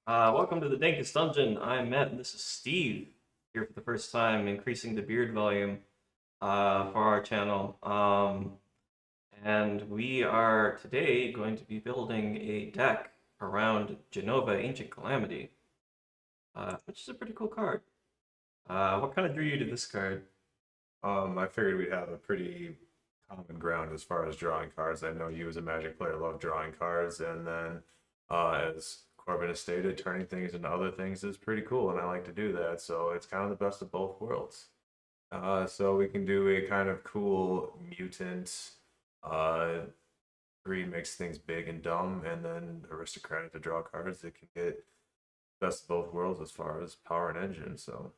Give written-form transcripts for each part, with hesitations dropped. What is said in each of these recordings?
Welcome to the Dankest Dungeon. I'm Matt, and this is Steve here for the first time, increasing the beard volume for our channel. And we are today going to be building a deck around Jenova, Ancient Calamity, which is a pretty cool card. What kind of drew you to this card? I figured we'd have a pretty common ground as far as drawing cards. I know you as a Magic player love drawing cards, and then as Corbin has stated, turning things into other things is pretty cool, and I like to do that. So it's kind of the best of both worlds. So we can do a kind of cool mutant. Uh, Greed makes things big and dumb, and then aristocratic to draw cards. It can get best of both worlds as far as power and engine. So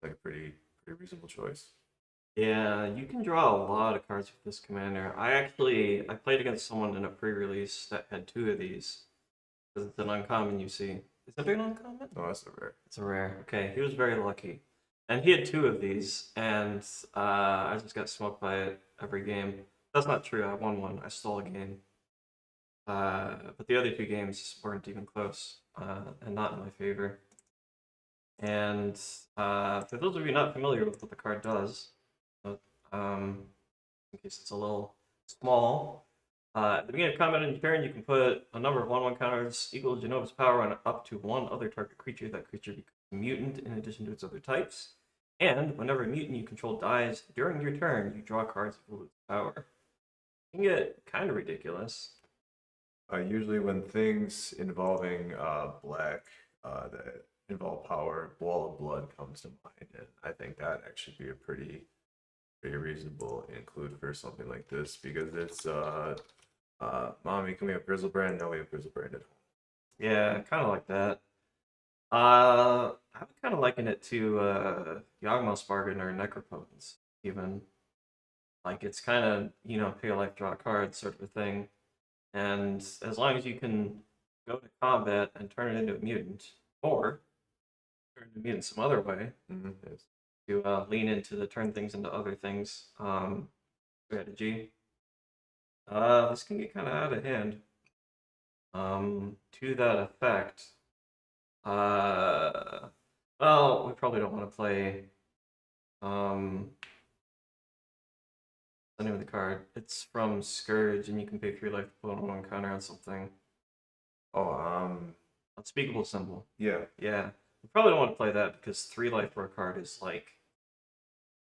like a pretty reasonable choice. Yeah, you can draw a lot of cards with this commander. I played against someone in a pre-release that had two of these. Because it's an uncommon, you see. Is it an uncommon? Oh, that's a rare. It's a rare. Okay, he was very lucky. And he had two of these, and I just got smoked by it every game. That's not true. I won one. I stole a game. But the other two games weren't even close, and not in my favor. And for those of you not familiar with what the card does, in case it's a little small, at the beginning of combat in your turn, you can put a number of 1/1 counters equal to Jenova's power on up to one other target creature. That creature becomes a mutant in addition to its other types. And whenever a mutant you control dies during your turn, you draw cards equal to its power. It can get kind of ridiculous. Usually when things involving black that involve power, Wall of Blood comes to mind, and I think that actually be a pretty reasonable include for something like this because it's mommy, can we have Grizzlebrand? No, we have Grizzlebrand at home. Yeah, kind of like that. I would kind of liken it to Yawgmoth's Bargain or Necropotence, even. Like, it's kind of, pay a life, draw a card sort of a thing. And as long as you can go to combat and turn it into a mutant, or turn it into a mutant some other way, Yes. to lean into the turn things into other things strategy, this can get kind of out of hand. To that effect, well, we probably don't want to play. The name of the card. It's from Scourge, and you can pay 3 life to put one counter on something. Oh, Unspeakable Symbol. yeah. Yeah, we probably don't want to play that because 3 life for a card is like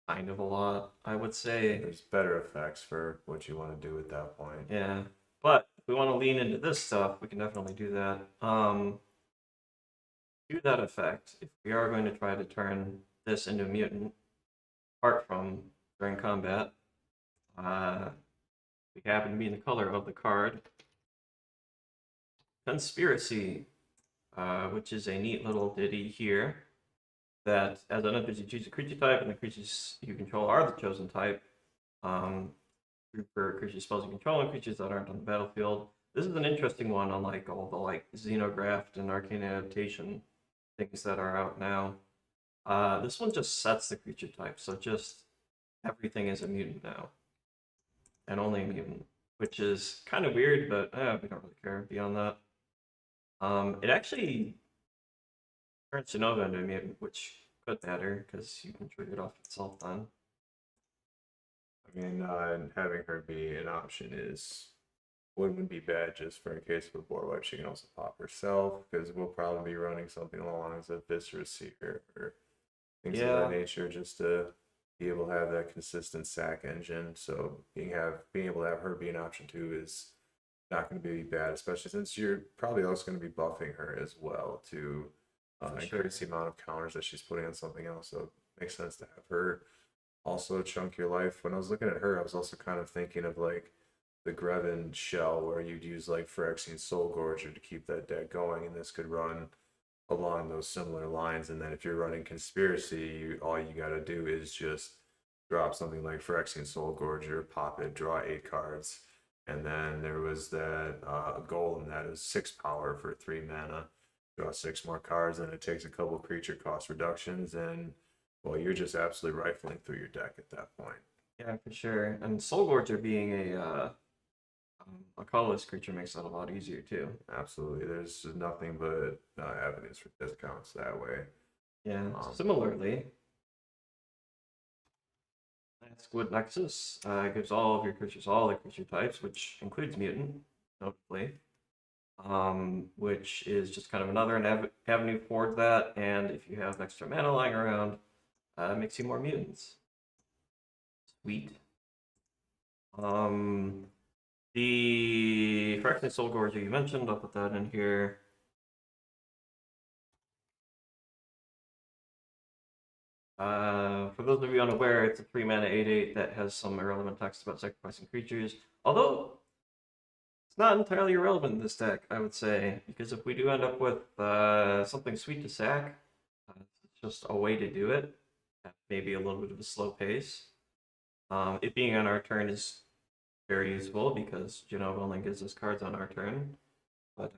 kind of a lot, I would say. There's better effects for what you want to do at that point. Yeah, but if we want to lean into this stuff, we can definitely do that. To that effect, if we are going to try to turn this into a mutant, apart from during combat, we happen to be in the color of the card Conspiracy, which is a neat little ditty here that as an NPC, you choose a creature type, and the creatures you control are the chosen type. For creature spells you control and creatures that aren't on the battlefield. This is an interesting one, unlike all the Xenographed and Arcane Adaptation things that are out now. This one just sets the creature type, so just everything is a mutant now, and only a mutant, which is kind of weird, but we don't really care beyond that. It actually turns Jenova into a mutant, which could matter because you can trigger it off itself then. I mean, having her be an option wouldn't be bad just for in case of a board wipe. She can also pop herself because we'll probably be running something along as a Viscera Seeker or things of that nature just to be able to have that consistent sack engine. So being able to have her be an option too is not going to be bad, especially since you're probably also going to be buffing her as well to increase the amount of counters that she's putting on something else. So it makes sense to have her also chunk your life. When I was looking at her, I was also kind of thinking of like the Greven shell where you'd use like Phyrexian Soul Gorger to keep that deck going, and this could run along those similar lines. And then if you're running Conspiracy, all you got to do is just drop something like Phyrexian Soul Gorger, pop it, draw 8 cards. And then there was that Golem that is 6 power for 3 mana, draw 6 more cards, and it takes a couple creature cost reductions, and well, you're just absolutely rifling through your deck at that point. Yeah, for sure. And Soul Gorger being a A colorless creature makes that a lot easier too. Absolutely. There's just nothing but avenues for discounts that way. Yeah. Um, Similarly, Squid Nexus gives all of your creatures all the creature types, which includes mutant, notably. Which is just kind of another avenue for that. And if you have extra mana lying around, it makes you more mutants. Sweet. The Fracturing Soul Gorger you mentioned, I'll put that in here. For those of you unaware, it's a 3-mana 8/8 that has some irrelevant text about sacrificing creatures. Although, it's not entirely irrelevant in this deck, I would say, because if we do end up with something sweet to sack, it's just a way to do it at maybe a little bit of a slow pace. It being on our turn is very useful because Jenova only gives us cards on our turn. But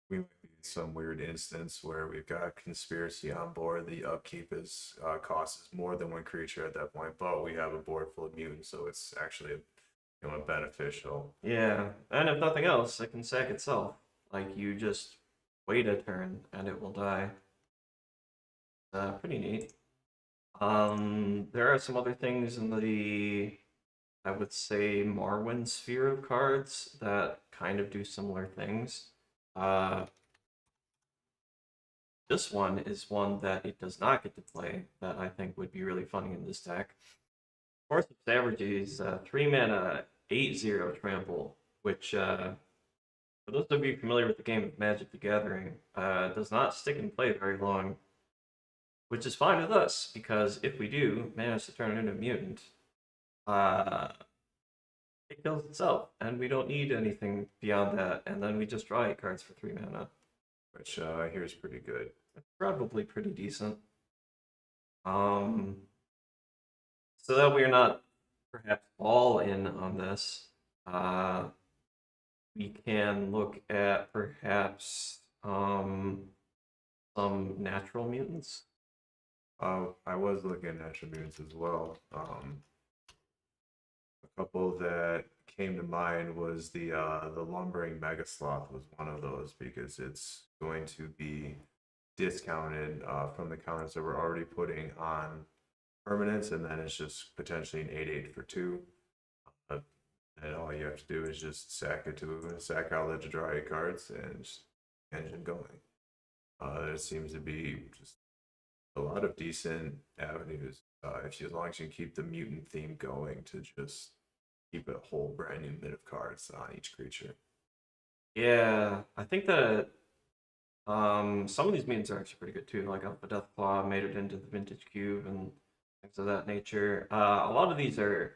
we might be in some weird instance where we've got conspiracy on board. The upkeep is costs more than one creature at that point, but we have a board full of mutants, so it's actually beneficial. yeah, and if nothing else, it can sack itself. Like you just wait a turn and it will die. Pretty neat. There are some other things in the, I would say, Marwyn sphere of cards that kind of do similar things. This one is one that it does not get to play that I think would be really funny in this deck. Force of Savage's 3-mana 8/0 trample, which for those of you familiar with the game of Magic the Gathering, does not stick and play very long, which is fine with us because if we do manage to turn it into a mutant, it kills itself, and we don't need anything beyond that, and then we just draw 8 cards for 3 mana. Which I hear is pretty good. It's probably pretty decent. So that we're not perhaps all in on this, we can look at perhaps some natural mutants. I was looking at attributes as well. A couple that came to mind was the lumbering mega sloth was one of those because it's going to be discounted from the counters that we're already putting on permanents, and then it's just potentially an 8/8 for 2. And all you have to do is just sack outlet to draw 8 cards and just engine going. There seems to be just a lot of decent avenues as long as you keep the mutant theme going to just keep a whole brand new bit of cards on each creature. Yeah, I think that some of these mutants are actually pretty good too. Like Alpha Deathclaw made it into the Vintage Cube and things of that nature. A lot of these are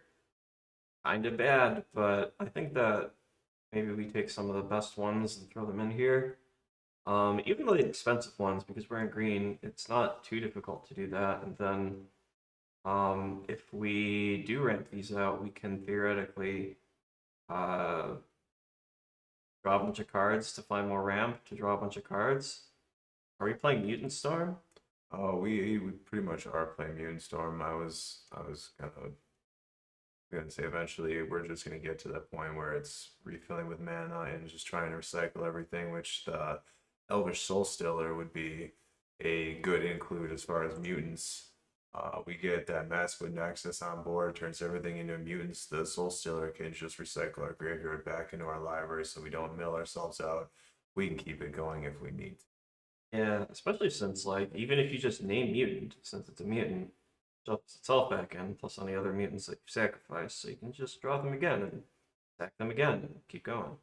kind of bad, but I think that maybe we take some of the best ones and throw them in here. Even the expensive ones, because we're in green, it's not too difficult to do that. And then if we do ramp these out, we can theoretically draw a bunch of cards to find more ramp to draw a bunch of cards. Are we playing Mutant Storm? Oh, we pretty much are playing Mutant Storm. I was kind of gonna say eventually we're just gonna get to that point where it's refilling with mana and just trying to recycle everything, which the Elvish Soul Stiller would be a good include as far as mutants. We get that Masquid Nexus on board, turns everything into mutants. The Soul Stealer can just recycle our graveyard back into our library so we don't mill ourselves out. We can keep it going if we need to. Yeah, especially since, like, even if you just name mutant, since it's a mutant, it jumps itself back in, plus any other mutants that you sacrifice, so you can just draw them again and stack them again and keep going.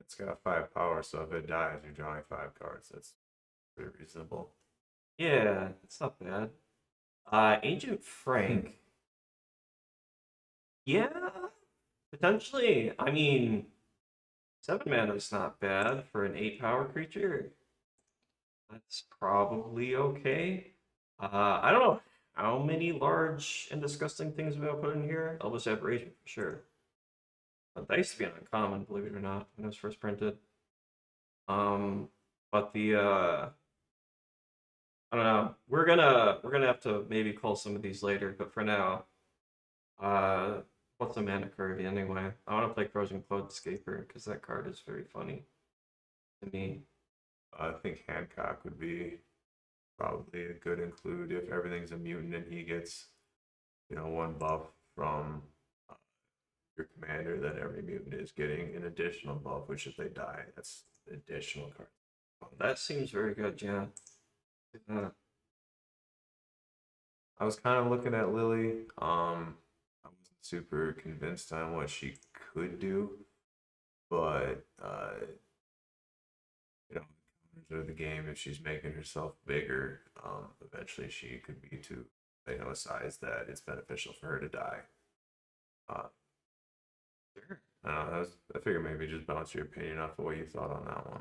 It's got 5 power, so if it dies, you're drawing 5 cards. That's pretty reasonable. Yeah, it's not bad. Ancient Frank. Yeah, potentially. I mean, 7 mana is not bad for an 8 power creature. That's probably okay. I don't know how many large and disgusting things we will put in here. Elvis Aberration for sure. But that used to be an uncommon, believe it or not, when it was first printed. But the I don't know. We're gonna have to maybe call some of these later, but for now, What's a mana curvy anyway? I want to play Frozen Cloadscaper because that card is very funny to me. I think Hancock would be probably a good include if everything's a mutant and he gets, one buff from your commander, then every mutant is getting an additional buff, which if they die, that's additional card. That seems very good, yeah. I was kind of looking at Lily. I wasn't super convinced on what she could do, but counters are the game. If she's making herself bigger, eventually she could be to a size that it's beneficial for her to die. Sure. I figure maybe just bounce your opinion off of what you thought on that one.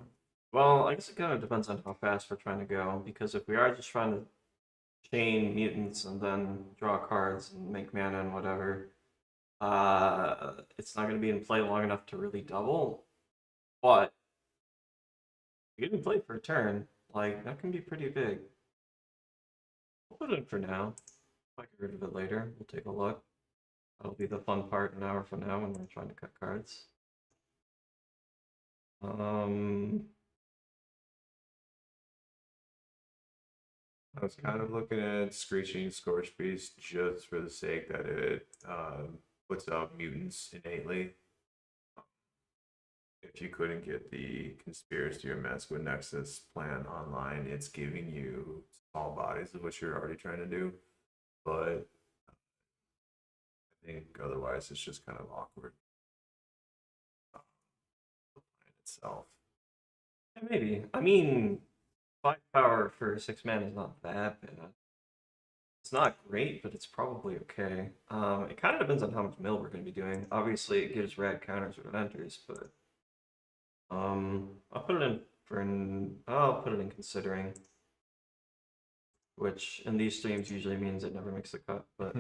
Well, I guess it kind of depends on how fast we're trying to go, because if we are just trying to chain mutants and then draw cards and make mana and whatever, it's not going to be in play long enough to really double. But you can play for a turn, like that can be pretty big. We'll put it in for now. If I get rid of it later, we'll take a look. That'll be the fun part an hour from now when we're trying to cut cards. I was kind of looking at Screeching Scorch Beast just for the sake that it puts out mutants innately. If you couldn't get the Conspiracy or Mesquite Nexus plan online, it's giving you small bodies of what you're already trying to do. But I think otherwise it's just kind of awkward. The plan itself. Yeah, maybe. I mean, 5 power for 6 mana is not that bad. It's not great, but it's probably okay. It kind of depends on how much mill we're going to be doing. Obviously, it gives rad counters when it enters, but I'll put it in for I'll put it in considering, which in these streams usually means it never makes the cut, but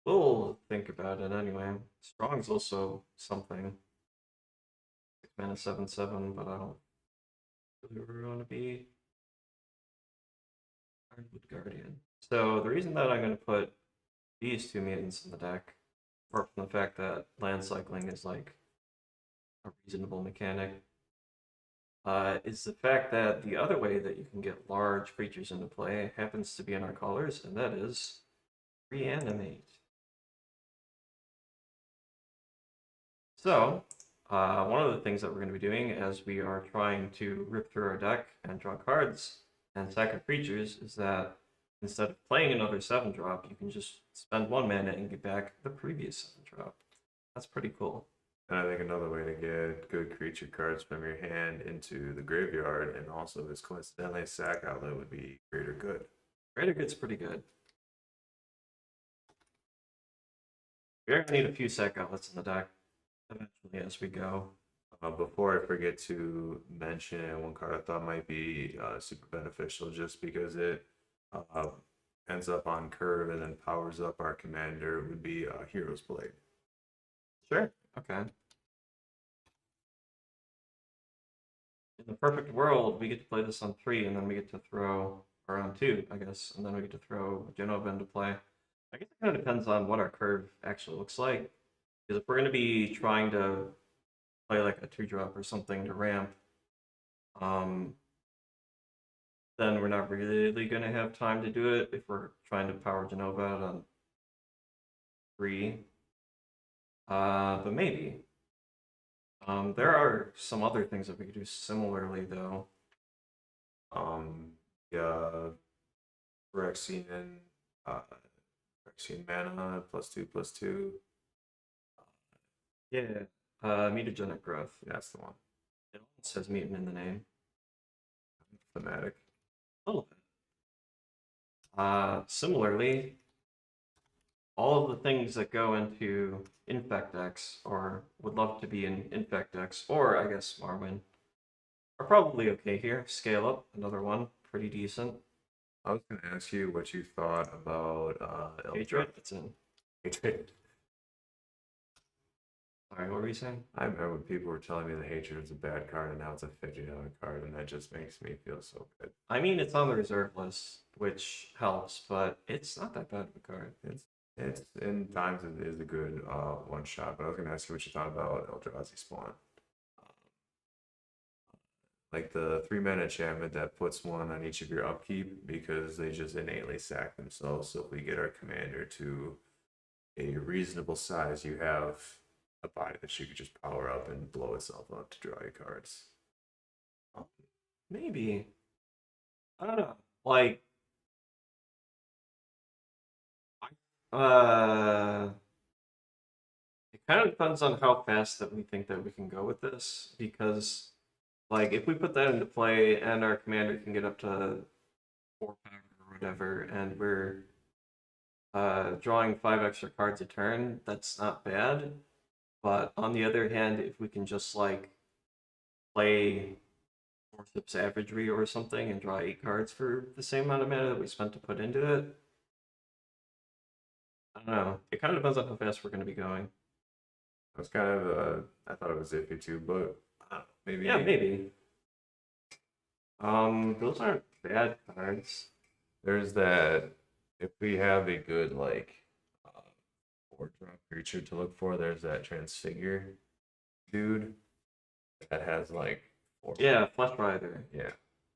we'll think about it anyway. Strong's also something. 6 mana 7/7, but I don't really want to be Ironwood Guardian. So the reason that I'm going to put these 2 mutants in the deck, apart from the fact that land cycling is like a reasonable mechanic, is the fact that the other way that you can get large creatures into play happens to be in our colors, and that is reanimate. So, one of the things that we're going to be doing as we are trying to rip through our deck and draw cards and sack our creatures is that instead of playing another 7-drop, you can just spend 1 mana and get back the previous 7-drop. That's pretty cool. And I think another way to get good creature cards from your hand into the graveyard and also this coincidentally sack outlet would be Greater Good. Greater Good's pretty good. We're going to need a few sack outlets in the deck eventually as we go. Before I forget to mention one card I thought might be super beneficial just because it ends up on curve and then powers up our commander would be Hero's Blade. Sure. Okay. In the perfect world, we get to play this on 3, and then we get to throw, or on 2, I guess, and then we get to throw Jenova into play. I guess it kind of depends on what our curve actually looks like. Because if we're going to be trying to play like a 2-drop or something to ramp, then we're not really going to have time to do it if we're trying to power Jenova out on 3. But maybe. There are some other things that we could do similarly, though. Yeah, Phyrexian mana +2/+2. Yeah, mutagenic growth. That's the one. It almost says mutant in the name. Thematic. A little bit. Similarly, all of the things that go into Infect decks, or would love to be in Infect decks, or I guess Marwyn, are probably okay here. Scale Up, another one, pretty decent. I was going to ask you what you thought about Hatred, it's in. Hatred. Sorry, what were you saying? I remember when people were telling me the Hatred was a bad card, and now it's a $50 card, and that just makes me feel so good. I mean, it's on the reserve list, which helps, but it's not that bad of a card. It's in times it is a good one shot. But I was gonna ask you what you thought about Eldrazi spawn. Like the 3-mana enchantment that puts one on each of your upkeep because they just innately sack themselves. So if we get our commander to a reasonable size, you have a body that you could just power up and blow itself up to draw your cards. Maybe. I don't know. Like, it kind of depends on how fast that we think that we can go with this, because, like, if we put that into play and our commander can get up to 4 power or whatever, and we're drawing 5 extra cards a turn, that's not bad. But on the other hand, if we can just like play Forceps Savagery or something and draw 8 cards for the same amount of mana that we spent to put into it, I don't know. It kind of depends on how fast we're going to be going. I was kind of I thought it was iffy too, but maybe. Yeah, maybe. Those aren't bad cards. There's that. If we have a good like 4-drop creature to look for, there's that Transfigure dude that has like 4. Yeah, Flesh Rider. Yeah,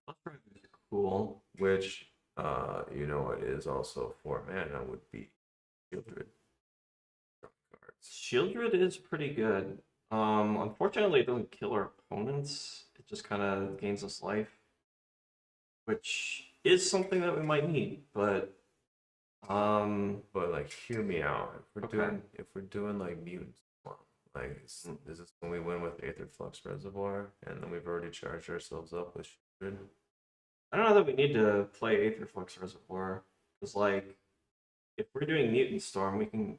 Flesh Rider is cool. which you know what is also 4 mana would be Shieldred. Shieldred is pretty good. Unfortunately, it doesn't kill our opponents. It just kind of gains us life, which is something that we might need. But like hear me out. Okay. If we're doing like mutants, like this is when we win with Aether Flux Reservoir, and then we've already charged ourselves up with Shieldred. I don't know that we need to play Aether Flux Reservoir, because like if we're doing Mutant Storm, we can.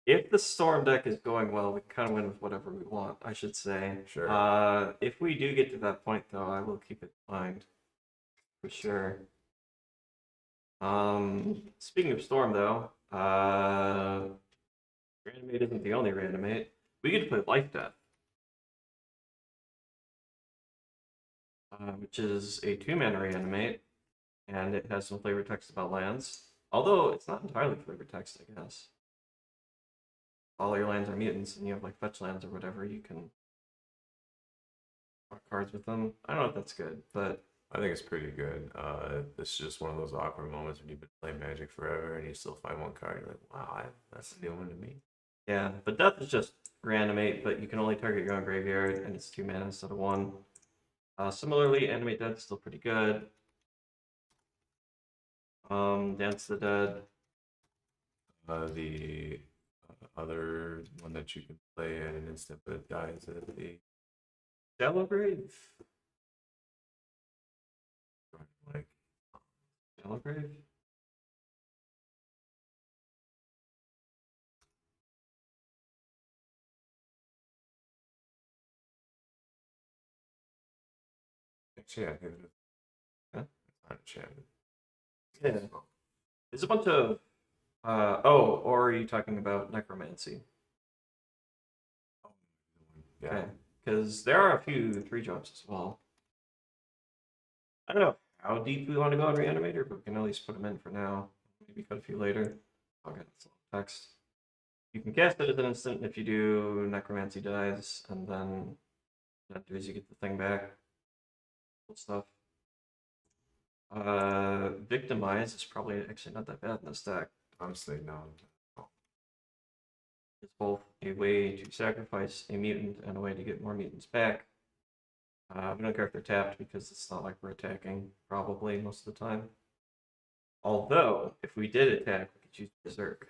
If the Storm deck is going well, we can kind of win with whatever we want, I should say. Sure. If we do get to that point, though, I will keep it in mind. For sure. Speaking of Storm, though, Reanimate isn't the only Reanimate. We get to play Life Death. Which is a 2-mana Reanimate, and it has some flavor text about lands. Although, it's not entirely flavor text, I guess. All your lands are mutants, and you have like fetch lands or whatever, you can draw cards with them. I don't know if that's good, but I think it's pretty good. It's just one of those awkward moments when you've been playing Magic forever and you still find one card. You're like, wow, that's a new one to me. yeah. But Death is just Reanimate, but you can only target your own graveyard, and it's 2 mana instead of 1. Similarly, Animate Dead is still pretty good. Dance the Dead. The other one that you can play at an instant but it dies at the Shallow Grave. like Shallow Grave. actually I think it's Huh? not enchanted. Yeah. There's a bunch of oh, or are you talking about Necromancy? Yeah. Okay. Because there are a few 3-drops as well. I don't know how deep we want to go on Reanimator, but we can at least put them in for now. Maybe cut a few later. Okay, that's a lot of text. You can cast it as an instant if you do Necromancy dies, and then that does you get the thing back. Cool stuff. Victimize is probably actually not that bad in this deck. Honestly, no. It's both a way to sacrifice a mutant and a way to get more mutants back. We don't care if they're tapped because it's not like we're attacking, probably, most of the time. Although, if we did attack, we could choose Berserk.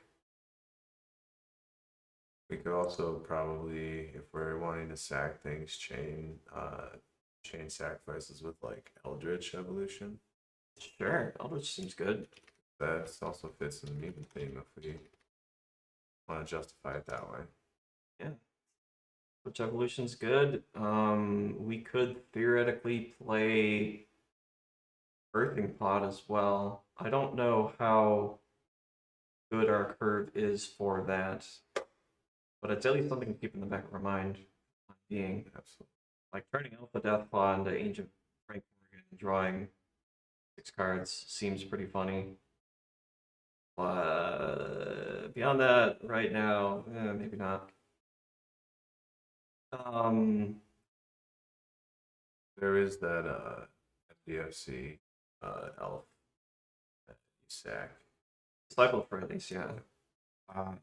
We could also probably, if we're wanting to sack things, chain sacrifices with like Eldritch Evolution. Sure, Eldritch seems good. That also fits in the mutant theme if we want to justify it that way. Yeah. Which Evolution's good. We could theoretically play Earthing Pod as well. I don't know how good our curve is for that, but it's at least something to keep in the back of our mind. Being Absolutely. like turning Alpha Deathclaw into Ancient Frank Morgan and drawing 6 cards seems pretty funny. But beyond that, right now, maybe not. There is that DFC elf that you sack. Cycle for at least, yeah.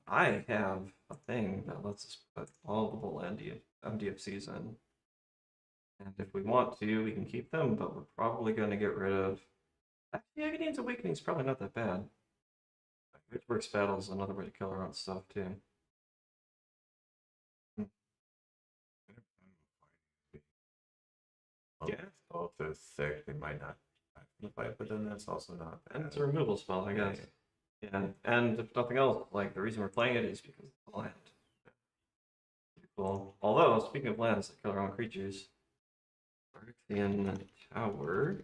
I have a thing that lets us put multiple MDFCs in. And if we want to, we can keep them, but we're probably going to get rid of... Actually, Agadeem's Awakening is probably not that bad. Witchworks Battle is another way to kill our own stuff, too. Yeah. Oh, if they're thick, they might not fight, but then that's also not bad. And it's a removal spell, I guess. Yeah, and if nothing else, like, the reason we're playing it is because it's land. Cool. Although, speaking of lands that kill our own creatures, Arctian Tower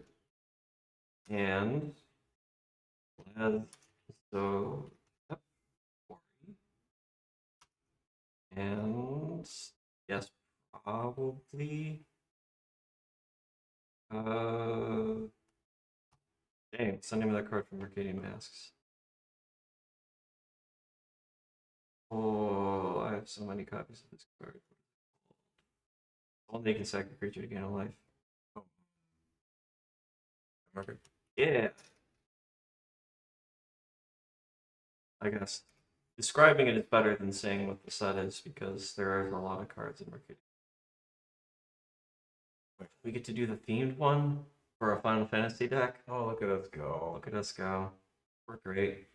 and so yep, and yes, probably dang, what's the name of that card from Arcadian Masks? Oh, I have so many copies of this card. Only can sack the creature to gain a life. Oh. Okay. Yeah. I guess describing it is better than saying what the set is because there are a lot of cards in Mercury. We get to do the themed one for a Final Fantasy deck. Oh, look at us go. Look at us go. We're great.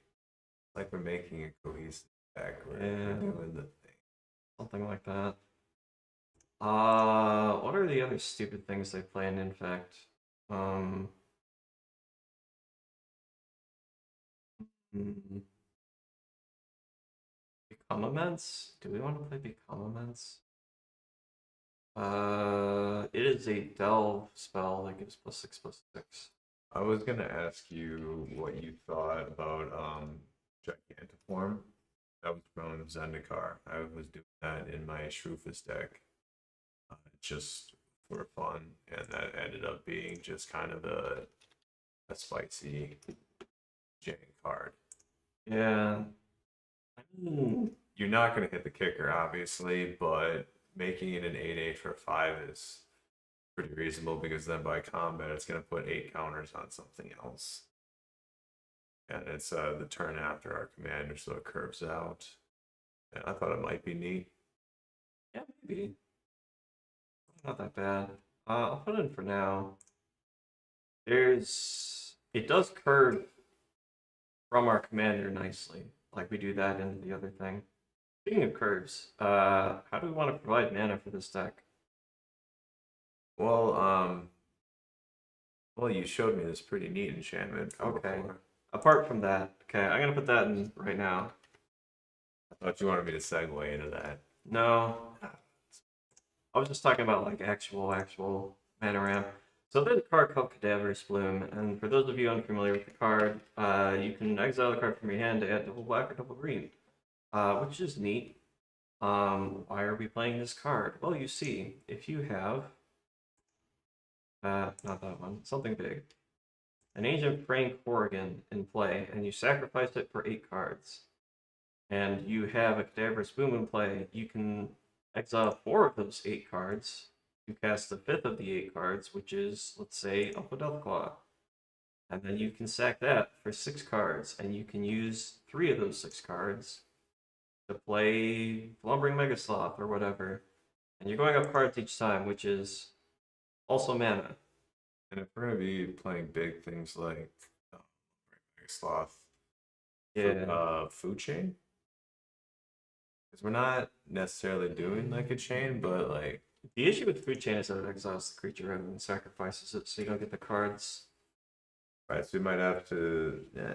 Like we're making a cohesive deck. We're doing the thing. Something like that. What are the other stupid things they play in Infect? Become Immense? Do we want to play Become Immense? It is a delve spell that gives +6/+6. I was gonna ask you what you thought about Gigantiform. That was from Zendikar. I was doing that in my Shrufus deck, just for fun, and that ended up being just kind of a spicy jank card. Yeah. You're not gonna hit the kicker, obviously, but making it an 8/8 for 5 is pretty reasonable because then by combat it's going to put 8 counters on something else. And it's the turn after our commander, so it curves out. And I thought it might be neat. Yeah, maybe. Not that bad. I'll put it in for now. It does curve from our commander nicely. Like we do that into the other thing. Speaking of curves, how do we want to provide mana for this deck? Well, you showed me this pretty neat enchantment. Okay. Before. Apart from that, okay, I'm gonna put that in right now. I thought you wanted me to segue into that. No, I was just talking about like actual mana ramp. So there's a card called Cadaverous Bloom, and for those of you unfamiliar with the card, you can exile the card from your hand to add double black or double green, which is neat. Why are we playing this card? Well, you see, if you have not that one, something big, an Ancient Frank Corrigan in play, and you sacrifice it for 8 cards, and you have a Cadaverous Bloom in play, you can exile 4 of those 8 cards. You cast the 5th of the 8 cards, which is, let's say, Alpha Deathclaw. And then you can sack that for 6 cards, and you can use 3 of those 6 cards to play Lumbering Megasloth or whatever. And you're going up cards each time, which is also mana. And if we're going to be playing big things like Sloth, Yeah. Food Chain? Because we're not necessarily doing like a chain, but like... The issue with Food Chain is that it exiles the creature rather than sacrifices it, so you don't get the cards. Right, so we might have to... Yeah,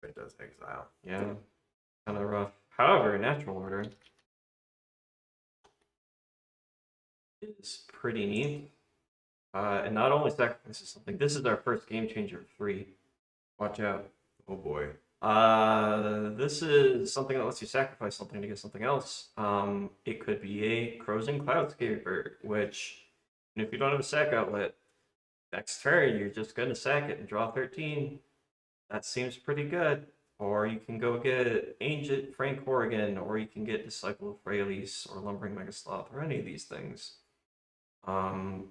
it does exile. Yeah, kind of rough. However, Natural Order is pretty neat. And not only sacrifices something, this is our first game changer of 3. Watch out. Oh boy. This is something that lets you sacrifice something to get something else. It could be a Crows and Cloudscaper, which, if you don't have a sack outlet, next turn you're just going to sack it and draw 13. That seems pretty good. or you can go get Ancient Frank Corrigan, or you can get Disciple of Freyalise, or Lumbering Megasloth, or any of these things,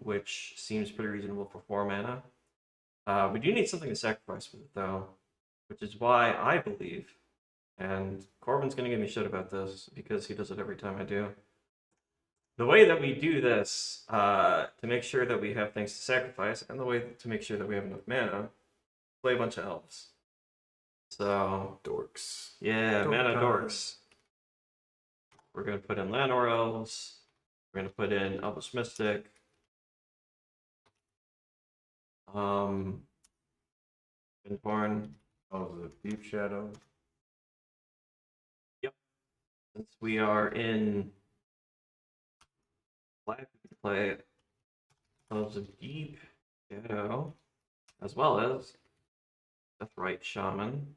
which seems pretty reasonable for 4 mana. We do need something to sacrifice with it, though, which is why I believe, and Corbin's going to give me shit about this because he does it every time I do. The way that we do this to make sure that we have things to sacrifice, and the way to make sure that we have enough mana, play a bunch of elves. So Dorks. yeah, Dork mana time. dorks. We're gonna put in Llanowar elves. We're gonna put in Elvish Mystic. Windborn. Oh, the Deep Shadow. Yep. Since we are in black, we can play Elves of Deep Shadow, as well as Deathrite Shaman.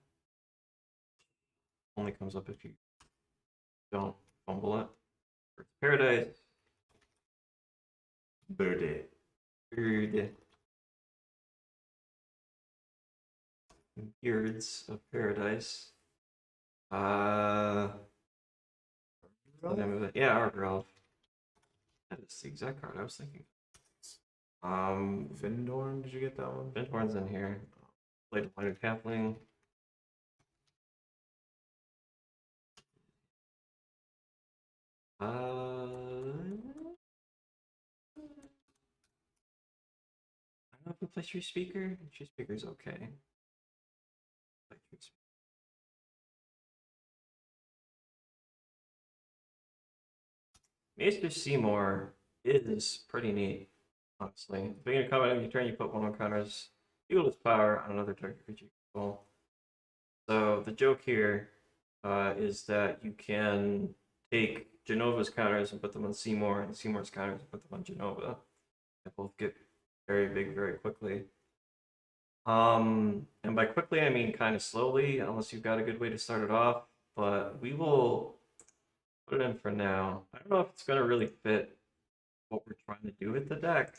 Only comes up if you don't fumble it. Paradise. Birdie. Bird. Beards of Paradise. The name of it? Yeah, Argrelf. That is the exact card I was thinking. Vindorn, did you get that one? Vindhorn's in here. Played a Minor Halfling. I don't know if we play Tree Speaker. Tree Speaker's okay. Play Tree Speaker. Maester Seymour is pretty neat, honestly. At the beginning of combat, every turn you put 1/1 counters, equal its power on another target creature. Cool. So the joke here is that you can take Jenova's counters and put them on Seymour, and Seymour's counters and put them on Jenova. They both get very big very quickly. And by quickly I mean kind of slowly, unless you've got a good way to start it off. But we will put it in for now. I don't know if it's going to really fit what we're trying to do with the deck,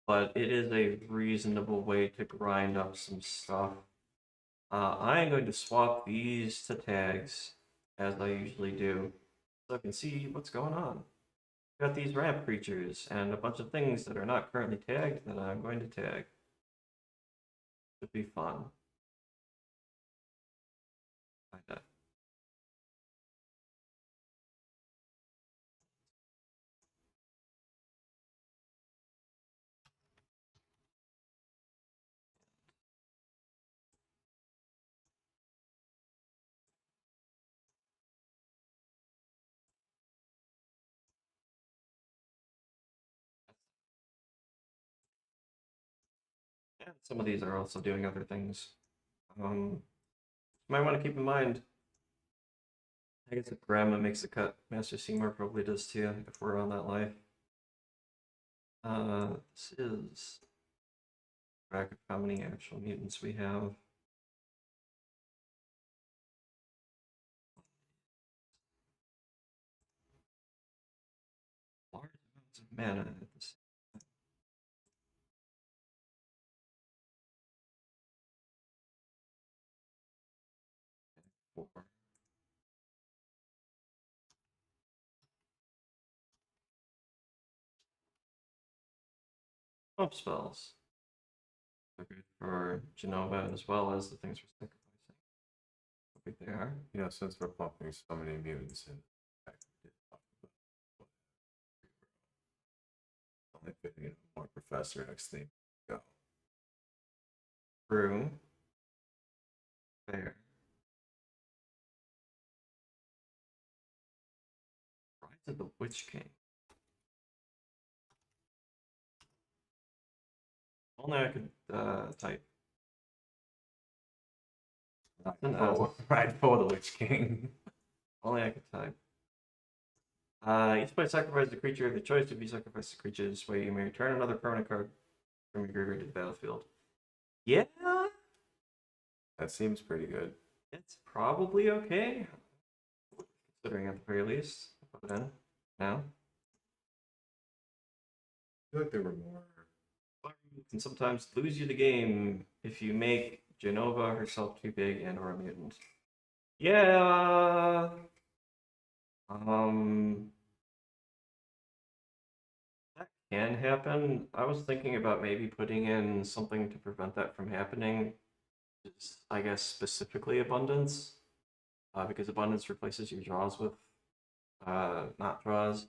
but it is a reasonable way to grind up some stuff. I am going to swap these to tags, as I usually do, so I can see what's going on. Got these ramp creatures and a bunch of things that are not currently tagged that I'm going to tag. Should be fun. Kinda. And some of these are also doing other things. You might want to keep in mind. I guess if Grandma makes the cut, Master Seymour probably does too, if we're on that life. This is track of how many actual mutants we have. Large amounts of mana at this. Four. Pump spells. They're good for Jenova as well as the things we're sacrificing. How big they are. You know, since we're pumping so many mutants in, only fitting in more Professor X theme. Go. True. Fair. Rise of the Witch King. Only I could type. Right for the Witch King. Only I could type. Each player sacrifices a creature of the choice to be sacrificed. A creature this way you may return another permanent card from your graveyard to the battlefield. Yeah, That seems pretty good. it's probably okay. Considering at the very least. I'll put it in now. I feel like there were more. You can sometimes lose you the game if you make Jenova herself too big and or a mutant. Yeah. That can happen. I was thinking about maybe putting in something to prevent that from happening. Just, I guess specifically abundance, because abundance replaces your draws with not draws.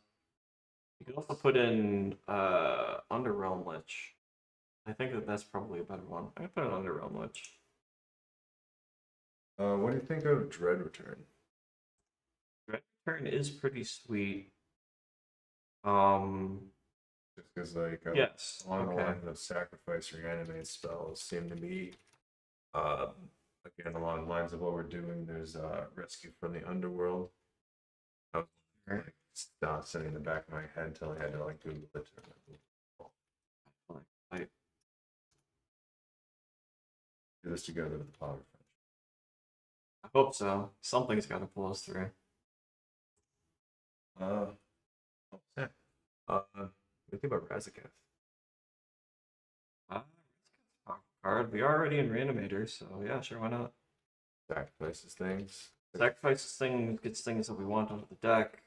You could also put in Underrealm Lich. I think that that's probably a better one. I could put an Underrealm Lich. What do you think of Dread Return? Red Turn is pretty sweet. Um, Just because, like, yes. along the Okay. lines of sacrifice reanimate spells seem to be, uh, again, along the lines of what we're doing. There's rescue from the underworld. I was like, sitting in the back of my head until I had to like Google it. I Do this together with the power of I hope so. Something's got to pull us through. friendship. Yeah. What do you think about Razaketh? Uh, card. We are already in Reanimator, so yeah, sure, why not? Sacrifices things. Sacrifices things, gets things that we want out of the deck.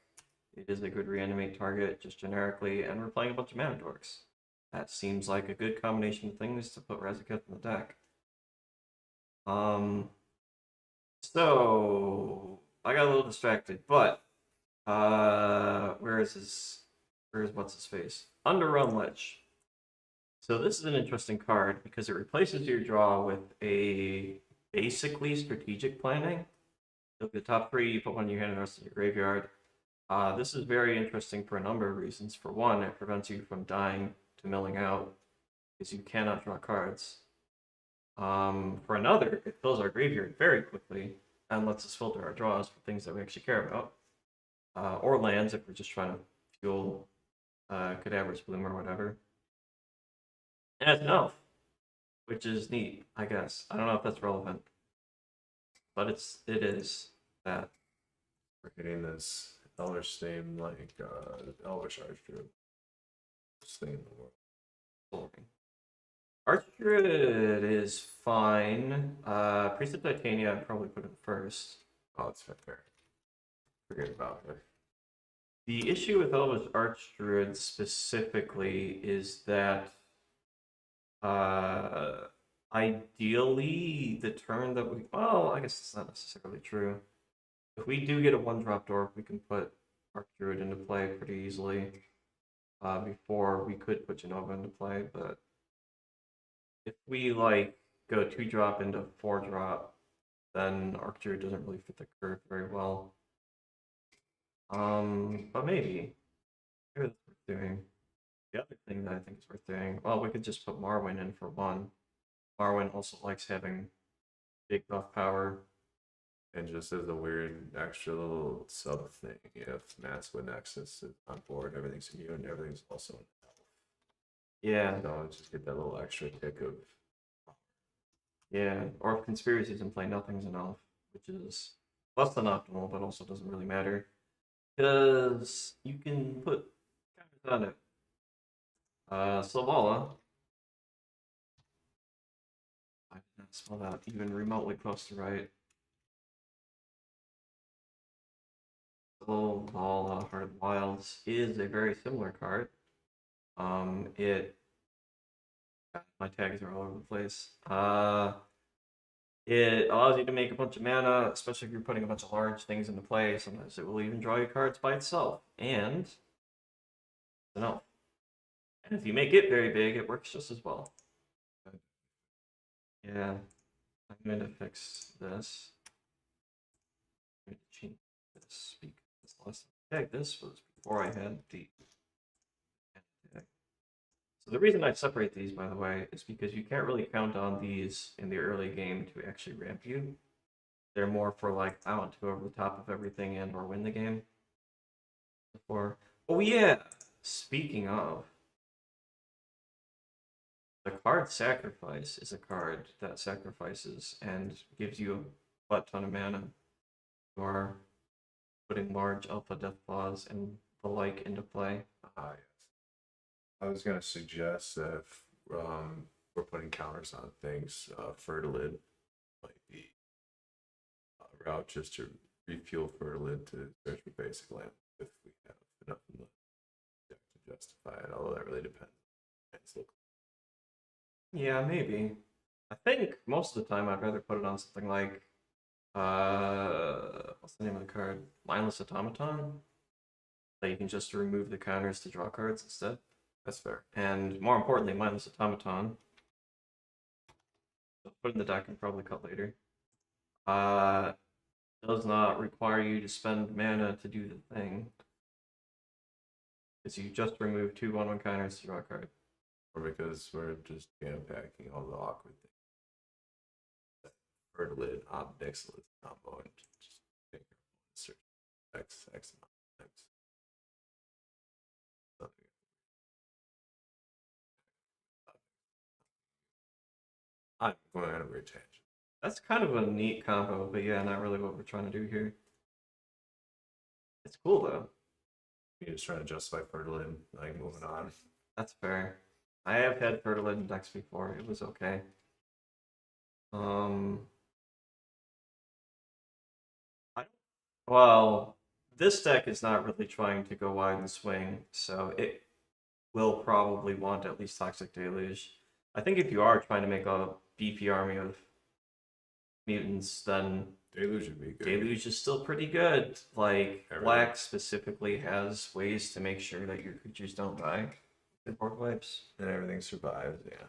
It is a good reanimate target, just generically, and we're playing a bunch of mana dorks. That seems like a good combination of things to put Razaketh in the deck. So I got a little distracted, but where's what's his face? Underrealm Lich. So this is an interesting card because it replaces your draw with a basically strategic planning. Look at the top three, you put one in your hand and the rest in your graveyard. This is very interesting for a number of reasons. For one, it prevents you from dying to milling out because you cannot draw cards. For another, it fills our graveyard very quickly and lets us filter our draws for things that we actually care about. Or lands if we're just trying to fuel Cadaver's Bloom or whatever. And it's an elf, which is neat, I guess. I don't know if that's relevant, but it is that. We're getting this Elvish theme like Elvish Archdruid. Best thing in the world. Archdruid is fine. Priest of Titania, I'd probably put him first. Oh, it's fair. Forget about her. The issue with Elvish Archdruid specifically is that ideally the turn that we, well, I guess it's not necessarily true. If we do get a 1-drop Dork, we can put Archdruid into play pretty easily before we could put Jenova into play, but if we like go 2-drop into 4-drop, then Archdruid doesn't really fit the curve very well. But maybe that's worth doing. The other thing that I think is worth doing, well, we could just put Marwyn in for 1. Marwyn also likes having big buff power. And just as a weird extra little sub thing, if Masswood Nexus is on board, everything's immune, everything's also an elf. Yeah, So just get that little extra tick of. yeah. Or if Conspiracy's in play, nothing's an elf, which is less than optimal, but also doesn't really matter. Because you can put counters on it. Slavala. I did not spell that even remotely close to right. Slavala Heart Wilds is a very similar card. My tags are all over the place. It allows you to make a bunch of mana, especially if you're putting a bunch of large things into play. Sometimes it will even draw you cards by itself. And it's an elf. And if you make it very big, it works just as well. Yeah. I'm going to fix this. I'm going to change this because the last tag this was before I had the tag. So the reason I separate these, by the way, is because you can't really count on these in the early game to actually ramp you. They're more for like, I want to go over the top of everything and or win the game. Before, oh yeah, speaking of, the card Sacrifice is a card that sacrifices and gives you a butt ton of mana for putting large alpha death claws and the like into play. Yes. I was gonna suggest that if we're putting counters on things, Fertilid route just to refuel for lid to search for basic land if we have enough in the deck to justify it. Although that really depends. Yeah, maybe. I think most of the time I'd rather put it on something like what's the name of the card? Mindless Automaton. That you can just remove the counters to draw cards instead. That's fair. And more importantly, Mindless Automaton. Put in the deck and probably cut later. Does not require you to spend mana to do the thing. Because you just remove 2 1/1 counters to draw a card. Or because we're just jam packing all the awkward things. For lid, optics, lid combo, and just make your search X amount of times. I'm going on a weird tangent. That's kind of a neat combo, but yeah, not really what we're trying to do here. It's cool though. You're just trying to justify fertilid, like moving on. That's fair. I have had fertilid in decks before. It was okay. Well, this deck is not really trying to go wide and swing, so it will probably want at least Toxic Deluge. I think if you are trying to make a beefy army of mutants, then Deluge would be good. Deluge is still pretty good. Like, Everything. Black specifically has ways to make sure that your creatures don't die in board wipes. And everything survives, yeah.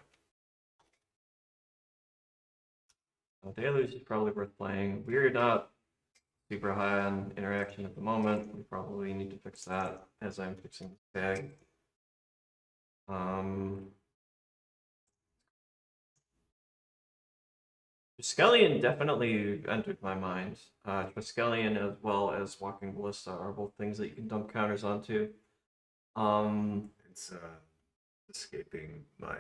So Deluge is probably worth playing. We're not super high on interaction at the moment. We probably need to fix that as I'm fixing the tag. Triskelion definitely entered my mind. Triskelion as well as Walking Ballista are both things that you can dump counters onto. It's escaping my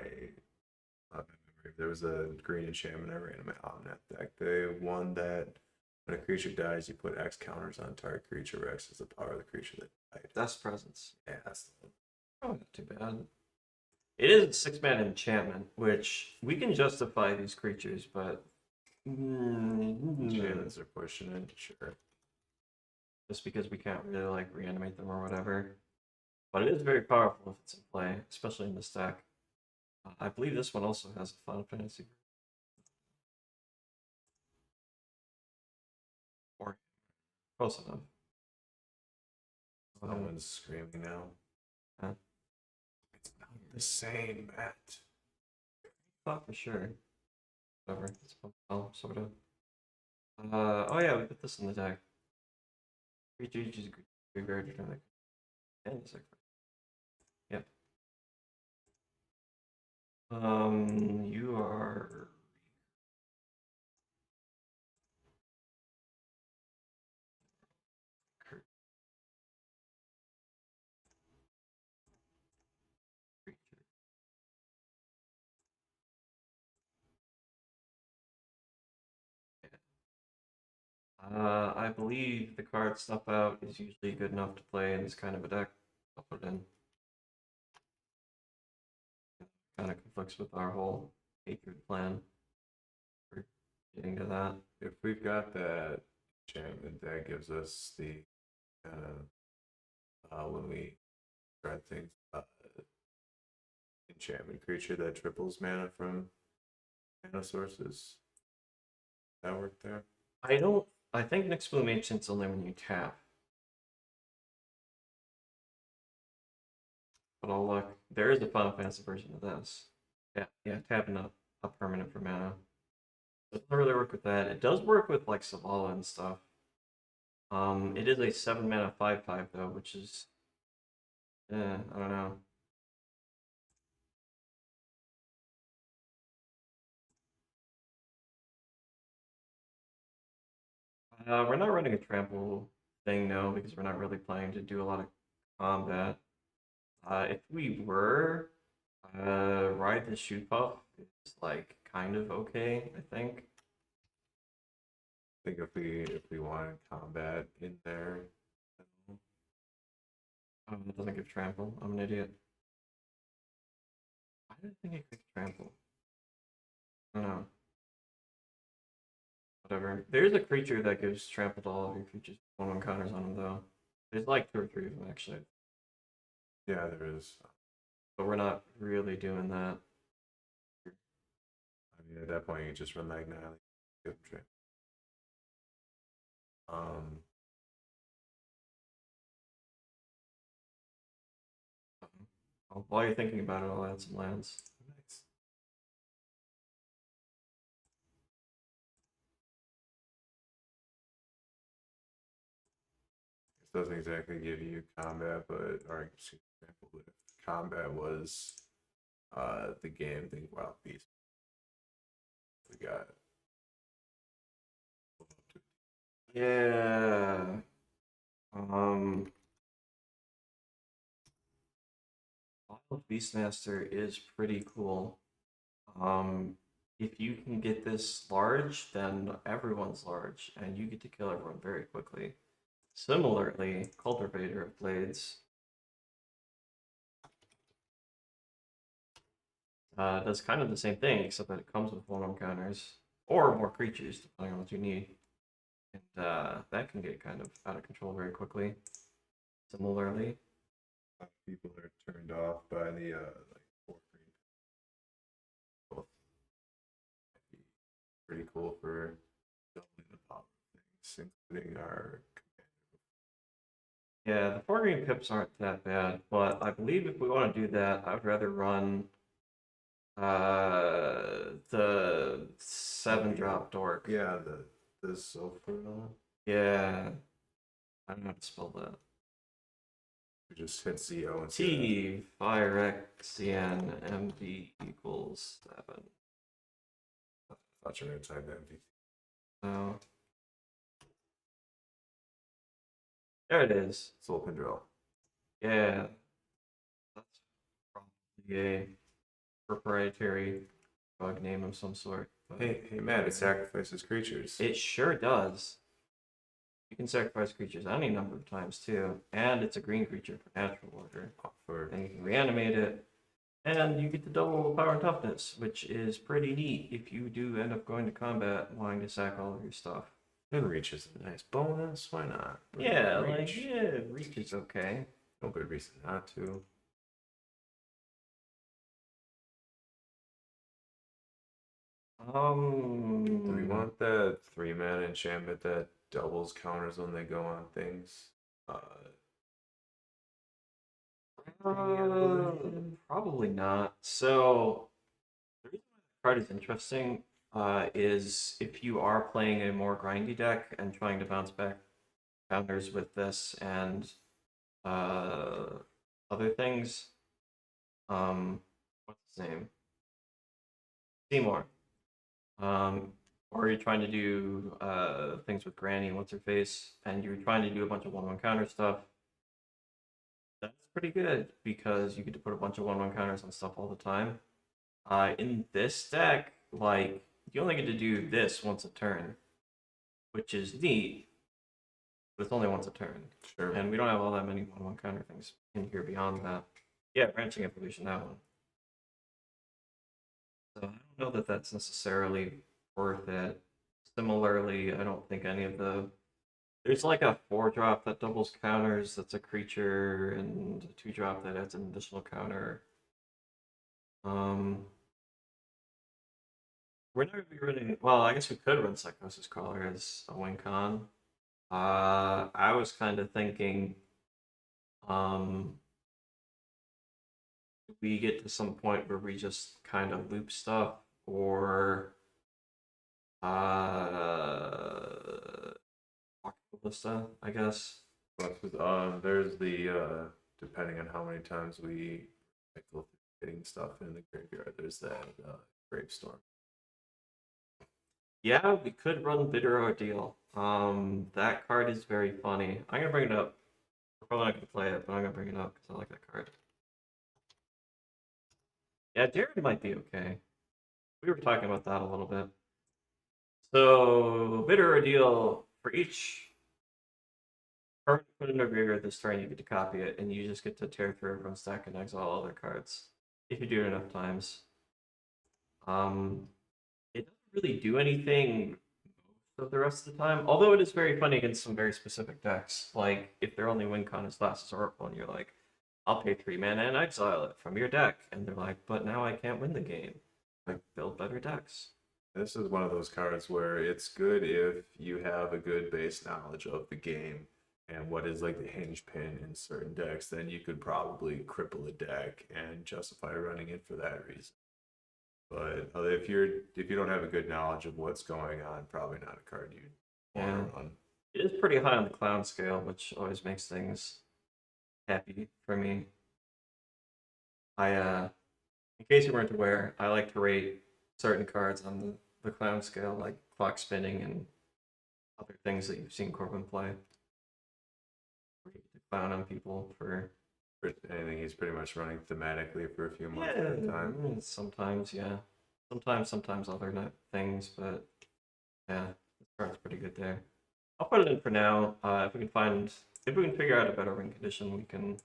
memory. There was a green enchantment I ran in my Omnath deck. The one that when a creature dies, you put X counters on target creature, where X is the power of the creature that died. Death's Presence. Yeah, that's the one. Oh, not too bad. It is a 6-mana enchantment, which we can justify these creatures, but Enchantments are pushing it, sure. just because we can't really like reanimate them or whatever. But it is very powerful if it's in play, especially in this deck. I believe this one also has a Final Fantasy. Or close enough. Someone's screaming now. Huh? It's not the same, Matt. Thought for sure. Whatever. It's well, sort of. Oh yeah, we put this in the deck. Creature is graveyard return. And it's like, yep. You are. I believe the card Stuff Out is usually good enough to play in this kind of a deck. I'll put it in. Kind of conflicts with our whole hatred plan. We're getting to that. If we've got that enchantment, that gives us the when we try things, enchantment creature that triples mana from mana sources. That work there? I think Nyx Bloom Ancient's only when you tap. But I'll look. There is a Final Fantasy version of this. Yeah, tapping up a permanent for mana. It doesn't really work with that. It does work with like Savala and stuff. It is a 7 mana 5/5 though, which is I don't know. We're not running a trample thing, no, because we're not really planning to do a lot of combat. If we were, Ride the Shoot Puff is like kind of okay, I think. I think if we wanted combat in there, It doesn't give trample. I'm an idiot. Why did I think it could trample? I don't know. whatever. There's a creature that gives trample to all of your creatures. 1/1 counters on them though. There's like 2 or 3 of them actually. Yeah, there is. But we're not really doing that. I mean, at that point, you just run Magnetic. Give them While you're thinking about it, I'll add some lands. Nice. This doesn't exactly give you combat, but or excuse me, but if combat was the game, think Wild Beast. We got Yeah. Wild Beastmaster is pretty cool. If you can get this large, then everyone's large, and you get to kill everyone very quickly. Similarly, Cultivator of Blades does kind of the same thing, except that it comes with 1/1 counters, or more creatures, depending on what you need. And that can get kind of out of control very quickly. Similarly, people are turned off by the like 4 green. Both might be pretty cool for doubling the power of things, including our yeah, the 4 green pips aren't that bad, but I believe if we want to do that, I would rather run the 7-drop dork. yeah, the sulfur. Yeah, I don't know how to spell that. We just hit CO and T Fire XCN MV equals 7. I thought you were gonna type MV. So there it is. Soul Pendrell. Yeah, that's probably a proprietary drug name of some sort. But Hey man, it sacrifices creatures. it sure does. You can sacrifice creatures any number of times too, and it's a green creature for natural order. For And you can reanimate it, and you get the double power and toughness, which is pretty neat if you do end up going to combat wanting to sack all of your stuff. and reach is a nice bonus. Why not? Yeah, reach. reach is okay. No good reason not to. Do we want that 3-mana enchantment that doubles counters when they go on things? Probably not. So the reason why the card is interesting is if you are playing a more grindy deck and trying to bounce back counters with this and other things. What's his name? Seymour. Or you're trying to do things with Granny and what's her face, and you're trying to do a bunch of 1/1 counter stuff. That's pretty good because you get to put a bunch of 1/1 counters on stuff all the time. In this deck, like you only get to do this once a turn, which is neat, but it's only once a turn. Sure. And we don't have all that many 1/1 counter things in here beyond that. Yeah, branching evolution, that one. So I don't know that that's necessarily worth it. Similarly, I don't think any of the... There's like a 4-drop that doubles counters, that's a creature, and a 2-drop that adds an additional counter. We're not going to be running... Well, I guess we could run Psychosis Crawler as a win con. I was kind of thinking... we get to some point where we just kind of loop stuff, or Ballista, I guess. There's the depending on how many times we cycle through getting stuff in the graveyard, there's that Gravestorm. Yeah, we could run Bitter Ordeal. That card is very funny. I'm gonna bring it up. We're probably not gonna play it, but I'm gonna bring it up because I like that card. Yeah, Jared might be okay. We were talking about that a little bit. So, Bitter Ordeal, for each card put in a graveyard this turn, you get to copy it, and you just get to tear through everyone's deck and exile all their cards. If you do it enough times. It doesn't really do anything of the rest of the time. Although it is very funny against some very specific decks. Like, if their only win con is Last Oracle, and you're like, I'll pay 3 mana and exile it from your deck. And they're like, but now I can't win the game. Like, build better decks. This is one of those cards where it's good if you have a good base knowledge of the game and what is like the hinge pin in certain decks, then you could probably cripple a deck and justify running it for that reason. But if you don't have a good knowledge of what's going on, probably not a card you want Yeah. to run. It is pretty high on the clown scale, which always makes things happy for me. In case you weren't aware, I like to rate certain cards on the clown scale, like clock spinning and other things that you've seen Corbin play. Where you get to clown on people for Anything he's pretty much running thematically for a few months at a time. sometimes, yeah. Sometimes other things, but yeah, this card's pretty good there. I'll put it in for now. If we can figure out a better win condition, we can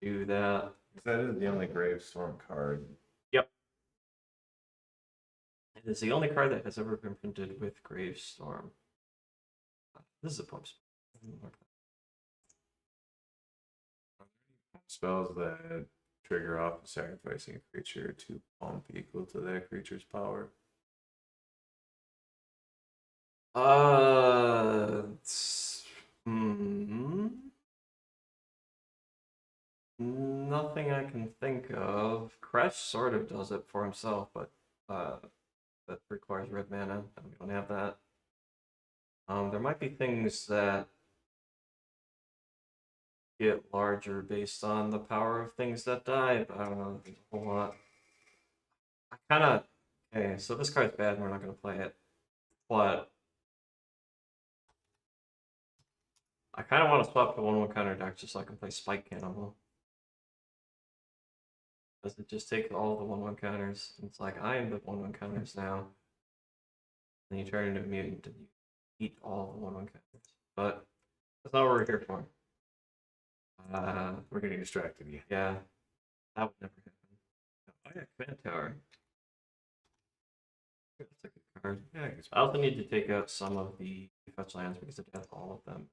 do that. That is the only Gravestorm card. Yep. It is the only card that has ever been printed with Gravestorm. This is a post. Spells that trigger off sacrificing a creature to pump equal to that creature's power. Nothing I can think of. Crash sort of does it for himself, but that requires red mana, and we don't have that. There might be things that get larger based on the power of things that die, but I don't know a whole lot. Okay, so this card's bad and we're not going to play it, but I kind of want to swap to 1/1 counter deck just so I can play Spike Cannibal. Does it just take all the 1/1 counters? And it's like, I am the 1/1 counters now. And you turn into a mutant and you eat all the 1/1 counters. But that's not what we're here for. We're getting distracted again. Yeah, that would never happen. Oh yeah, Command Tower. That's a good card. Yeah, I also need to take out some of the fetch lands because I have all of them.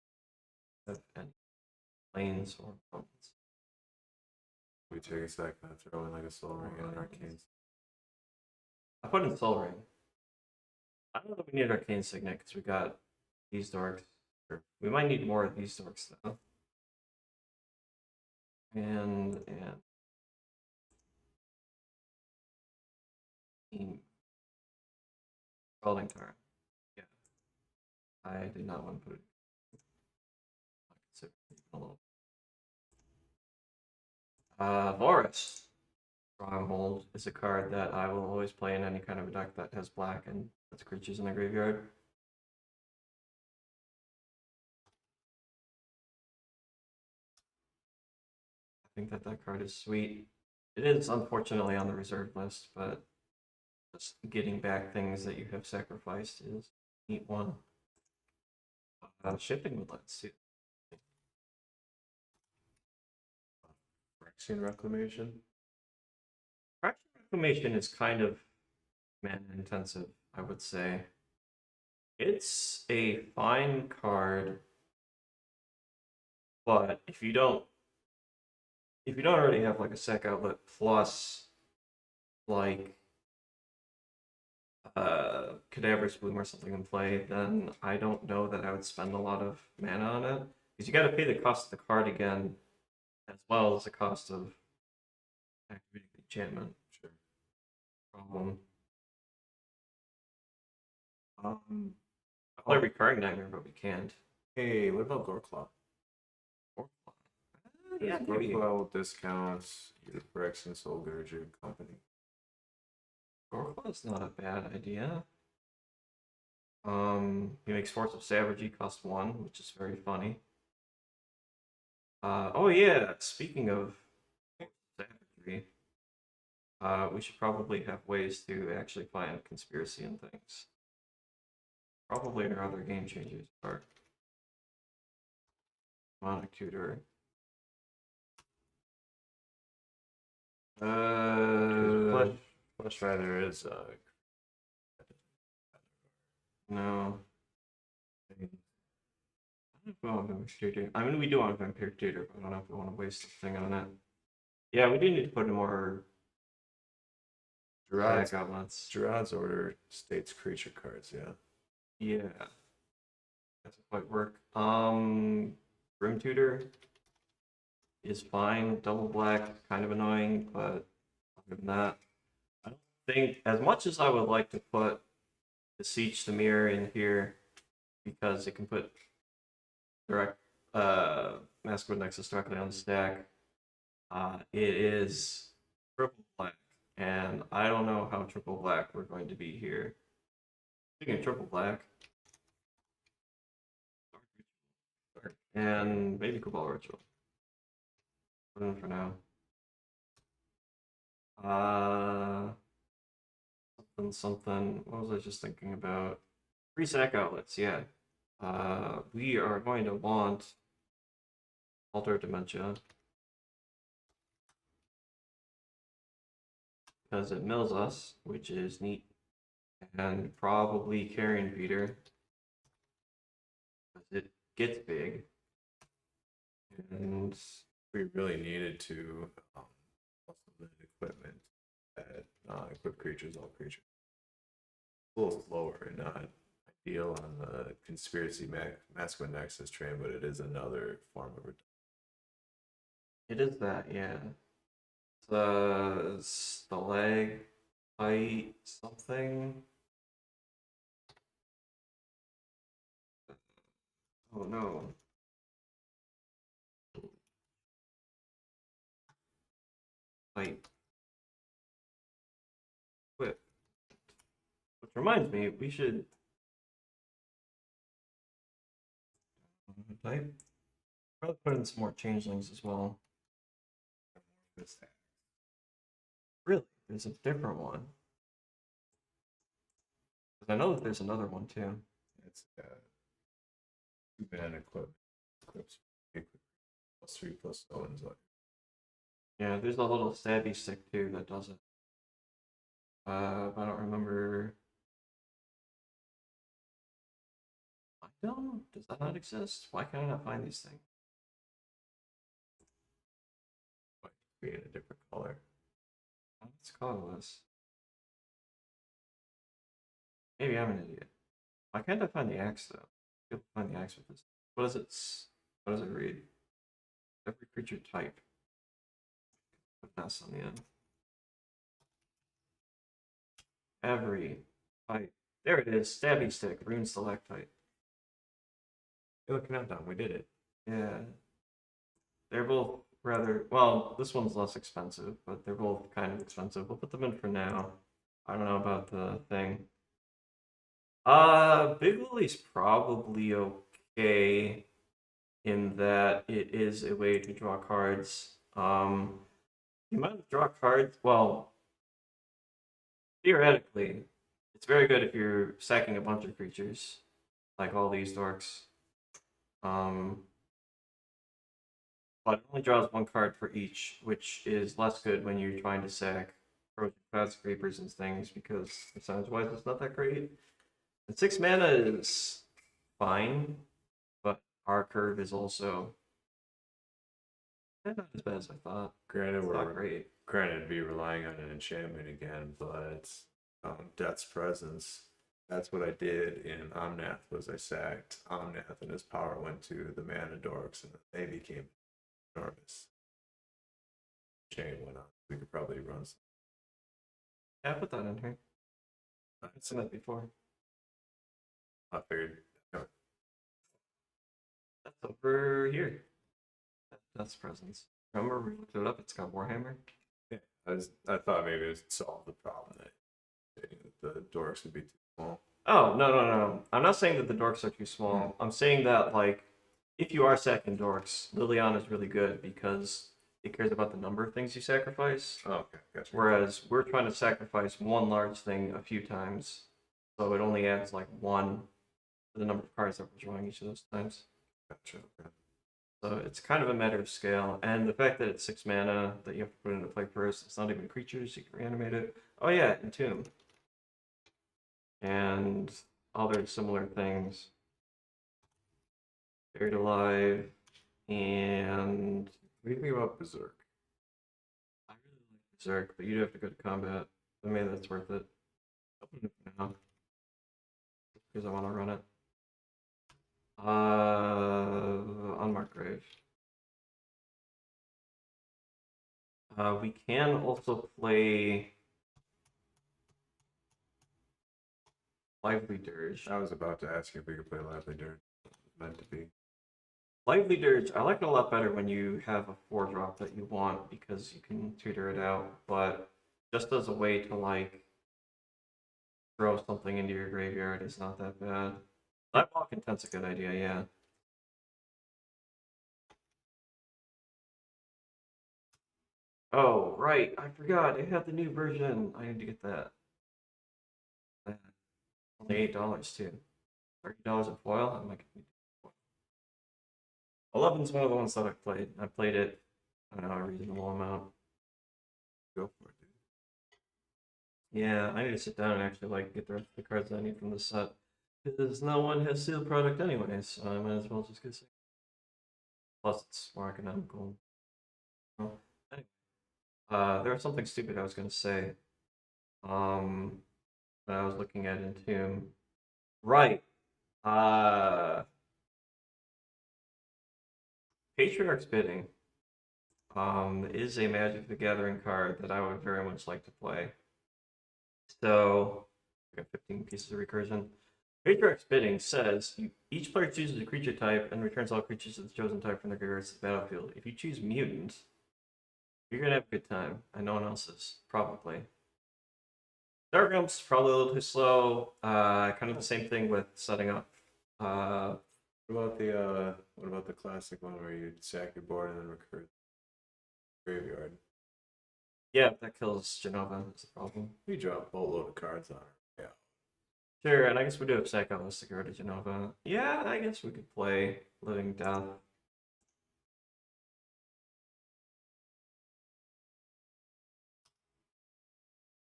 Have any planes or mountains. We take a second to throw in like a Soul Ring and an Arcane. I put in Soul Ring. I don't know that we need Arcane Signet because we got these dorks. We might need more of these dorks though. And Scalding Tarn. Yeah. I did not want to put it. I consider it a little. Boris. Stronghold is a card that I will always play in any kind of a deck that has black and puts creatures in the graveyard. I think that card is sweet. It is unfortunately on the reserve list, but just getting back things that you have sacrificed is a neat one. Shifting Woodlands too. Phyrexian Reclamation. Phyrexian Reclamation is kind of mana intensive, I would say. It's a fine card, but if you don't already have like a sack outlet plus like Cadaverous Bloom or something in play, then I don't know that I would spend a lot of mana on it. Because you gotta pay the cost of the card again, as well as the cost of activating the enchantment. Sure. Problem. I play Recurring Nightmare, but we can't. Hey, what about Goreclaw? Yeah, maybe. Goreclaw discounts your Phyrexian Soul Gurger company. Goreclaw's not a bad idea. He makes Force of Savagery cost 1, which is very funny. Oh yeah, speaking of Savagery, we should probably have ways to actually find conspiracy and things. Probably our other game changers are Demonic Tutor. Flesh Rider is No. I don't know if we want Vampire Tutor. I mean, we do want Vampire Tutor, but I don't know if we want to waste the thing on it. Yeah, we do need to put in more Gerard's, back outlets. Gerard's order states creature cards, yeah. Yeah. Doesn't quite work. Grim Tutor is fine. Double black, kind of annoying, but other than that, I don't think, as much as I would like to put the Siege the Mirror in here, because it can put direct Masquerade Nexus directly on the stack, it is triple black, and I don't know how triple black we're going to be here. Speaking of triple black, and maybe Cabal Ritual. Put in for now. Something. What was I just thinking about? Free sack outlets, yeah. We are going to want Alter Dementia because it mills us, which is neat, and probably Carrion Feeder because it gets big. And We really needed to also limit equipment that equip creatures, all creatures. A little slower and not ideal on the conspiracy masculine nexus train, but it is another form of it is that, yeah. The stalag fight something. Oh no. Fight. Quit. Which reminds me, we should type. Probably put in some more changelings as well. Really? There's a different one. 'Cause I know that there's another one too. It's 2-mana equip. Equips +3/+, so and so. Yeah, there's a little stabby stick too that does it. I don't remember. I don't. Does that not exist? Why can I not find these things? Create a different color. Let's call this. Maybe I'm an idiot. Why can't I find the axe though? You'll find the axe with this. What does it? What does it read? Every creature type. Put an S on the end. Every type. There it is. Stabby stick. Rune stalactite. Hey, look, countdown. We did it. Yeah. They're both rather, well, this one's less expensive, but they're both kind of expensive. We'll put them in for now. I don't know about the thing. Big Lily's probably okay in that it is a way to draw cards. The amount of draw cards, well, theoretically, it's very good if you're sacking a bunch of creatures, like all these dorks. But it only draws one card for each, which is less good when you're trying to sack fast creepers and things, because percentage-wise it's not that great. And 6 mana is fine, but our curve is also not as bad as I thought. Granted, It's we're not great. granted be relying on an enchantment again, but Death's Presence. That's what I did in Omnath. Was I sacked Omnath, and his power went to the mana dorks, and they became enormous. Chain went on. We could probably run some. Yeah, I put that in here. I've seen that before. I figured. That's over here. That's presence. Remember we looked it up? It's got Warhammer. Yeah, I thought maybe it would solve the problem that the dorks would be too small. Oh, no. I'm not saying that the dorks are too small. I'm saying that, like, if you are sacking dorks, Liliana is really good because it cares about the number of things you sacrifice. Oh, okay, gotcha. Whereas we're trying to sacrifice one large thing a few times. So it only adds, like, 1 to the number of cards that we're drawing each of those times. Gotcha. Okay. So it's kind of a matter of scale. And the fact that it's 6 mana that you have to put into play first, it's not even creatures, you can reanimate it. Oh yeah, Entomb. And other similar things. Buried Alive, and What do you think about Berserk? I really like Berserk, but you'd have to go to combat. I mean, that's worth it. Open it now because I want to run it. Unmarked Grave. We can also play Lively Dirge. I was about to ask you if we could play Lively Dirge. Meant to be. Lively Dirge, I like it a lot better when you have a 4-drop that you want because you can tutor it out, but just as a way to like throw something into your graveyard is not that bad. Nightwalk Intent's a good idea, yeah. Oh, right, I forgot, it had the new version. I need to get that. Only $8 too. $30 at foil? I might get 11's one of the ones that I've played. I played it, I don't know, a reasonable amount. Go for it, dude. Yeah, I need to sit down and actually like get the rest of the cards I need from the set. Because no one has sealed product anyway, so I might as well just get sick. Plus it's more economical. Well, anyway. There was something stupid I was gonna say. When I was looking at Entomb. Right. Patriarch's Bidding is a Magic the Gathering card that I would very much like to play. So, I got 15 pieces of recursion. Patriarch's Bidding says each player chooses a creature type and returns all creatures of the chosen type from their graveyards to the battlefield. If you choose mutant, you're gonna have a good time, and no one else is, probably. Darkroom's probably a little too slow. Kind of the same thing with setting up. What about the classic one where you sack your board and then recur graveyard? Yeah, that kills Jenova. That's the problem. We draw a boatload of cards on her. Yeah. Sure, and I guess we do have sack outlets to go to Jenova. Yeah, I guess we could play Living Death.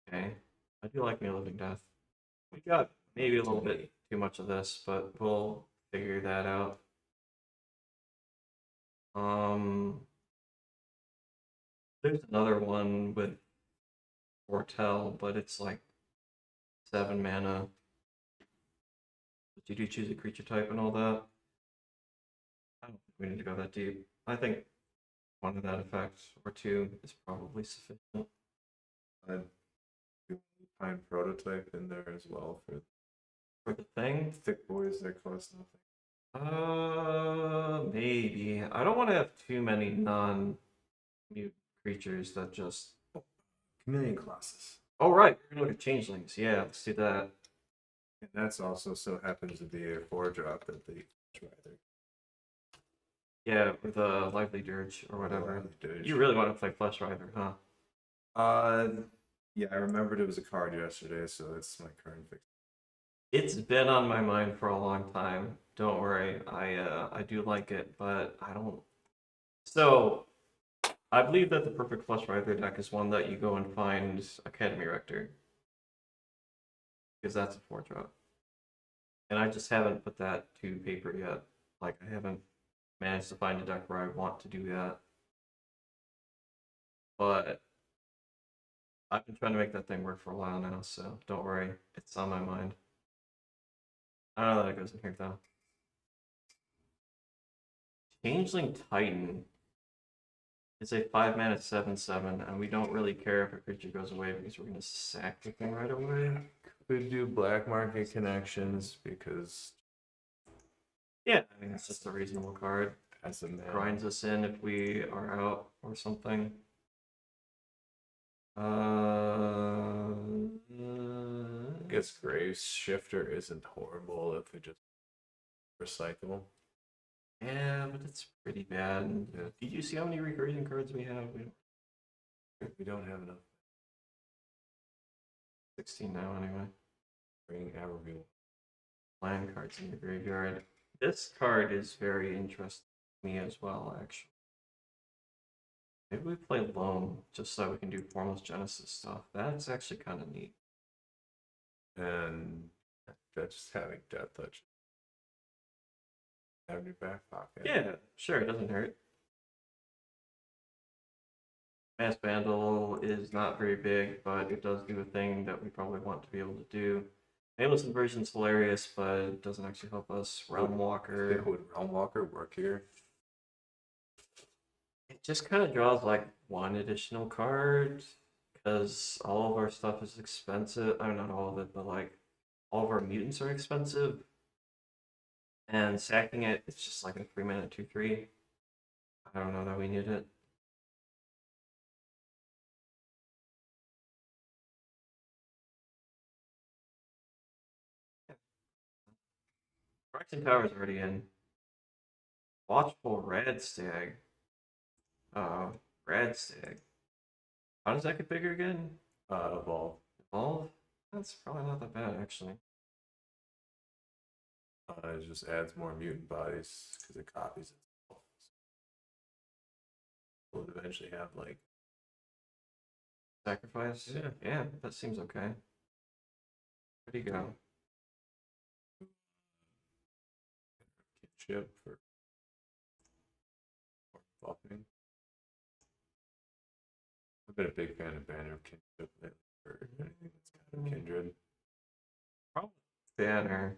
Okay, I do like me a Living Death. We got maybe a little bit too much of this, but we'll figure that out. There's another one with Foretell, but it's like 7 mana. But you do choose a creature type and all that. I don't think we need to go that deep. I think one of that effect or two is probably sufficient. I'd find prototype in there as well For the thing? thick boys that cost nothing. Maybe. I don't want to have too many non-mute creatures that just. Chameleon classes. Oh, right. We're gonna look at changelings. Yeah, let's do that. And that's also so happens to be a 4-drop that they rather. Yeah, with a Lively Dirge or whatever. Lively Dirge. You really want to play Flesh Rider, huh? Yeah, I remembered it was a card yesterday, so that's my current fix. It's been on my mind for a long time. Don't worry, I do like it, but I don't. So, I believe that the perfect Flesh Rider deck is one that you go and find Academy Rector, because that's a 4-drop. And I just haven't put that to paper yet. Like, I haven't managed to find a deck where I want to do that. But I've been trying to make that thing work for a while now, so don't worry, it's on my mind. I don't know that it goes in here though. Changeling Titan is a 5-mana 7/7, and we don't really care if a creature goes away because we're gonna sack the thing right away. Could do black market connections because Yeah, I mean it's just a reasonable card. as a man. Grinds us in if we are out or something. I guess Graves Shifter isn't horrible if it just recycle. Yeah, but it's pretty bad. Yeah. Did you see how many recursion cards we have? We don't have enough. 16 now anyway. Bring Aberville. Land cards in the graveyard. This card is very interesting to me as well, actually. Maybe we play Loam just so we can do Formless Genesis stuff. That's actually kind of neat. And that just having death touch. Have in your back pocket. Yeah, sure, it doesn't hurt. Mass Vandal is not very big, but it does do a thing that we probably want to be able to do. Nameless Inversion's hilarious, but it doesn't actually help us. Realm Walker. Would Realm Walker work here? It just kind of draws like one additional card because all of our stuff is expensive. I mean, not all of it, but like all of our mutants are expensive. And sacking it, it's just like a 3-mana 2/3. I don't know that we need it. Braxton Tower's already in. Watchful Radstag. Radstag. How does that get bigger again? Evolve. Evolve? That's probably not that bad, actually. It just adds more mutant bodies because it copies itself. We'll eventually have like Sacrifice? Yeah. Yeah, that seems okay. Where'd he go? kinship for buffing. I've been a big fan of Banner of Kinship lately for anything that's kind of kindred. Probably Banner.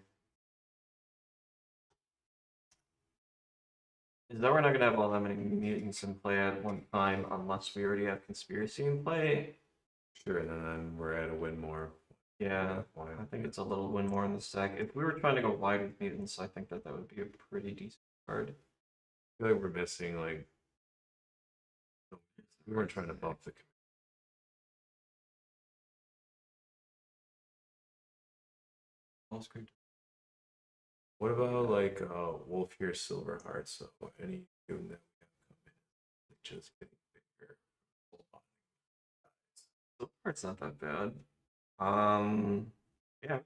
Is that we're not gonna have all that many mutants in play at one time unless we already have Conspiracy in play? Sure, and then we're at a win more. Yeah, I think it's a little win more in the stack. If we were trying to go wide with mutants, I think that would be a pretty decent card. I feel like we're missing like we weren't trying to bump the. What about like Wolf here, Silverheart? So any mutant that we have come in, like just getting bigger. Silverheart's not that bad. Yeah,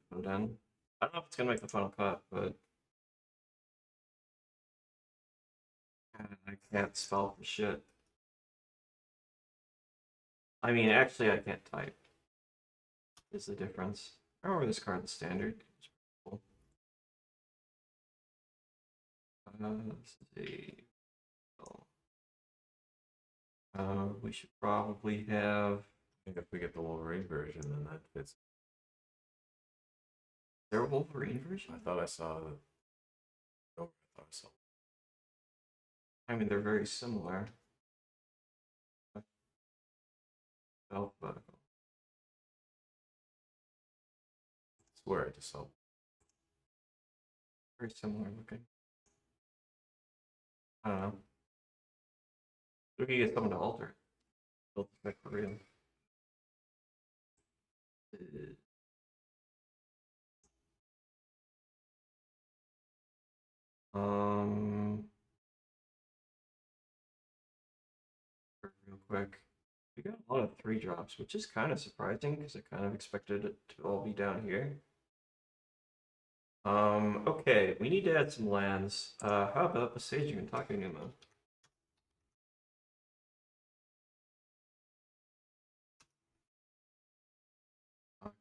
put it in. I don't know if it's gonna make the final cut, but I can't spell for shit. I mean, actually, I can't type. Is the difference? I remember this card in standard. It's pretty cool. Let's see. We should probably have. I think if we get the Wolverine version, then that fits. Is there a Wolverine version? I thought I saw. Oh, I thought I saw. I mean, they're very similar. Alphabetical. I swear I just saw. Very similar looking. I don't know. We could get someone to alter it. Build the spec for real. Real quick. We got a lot of 3-drops, which is kind of surprising because I kind of expected it to all be down here. Okay, we need to add some lands. How about Besaging and Takenuma?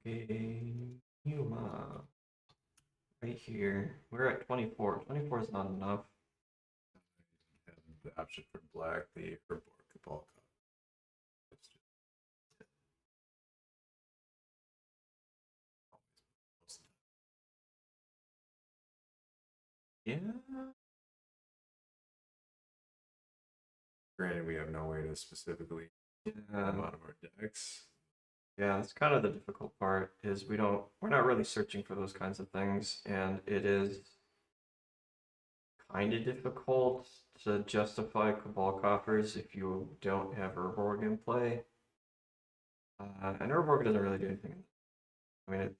Takenuma. Right here. We're at 24. 24 is not enough. And the option for black, the Herbor Cabal. Yeah. Granted, we have no way to specifically come out of our decks. Yeah, that's kind of the difficult part, is we're not really searching for those kinds of things, and it is kind of difficult to justify Cabal Coffers if you don't have Urborg in play. And Urborg doesn't really do anything. I mean, it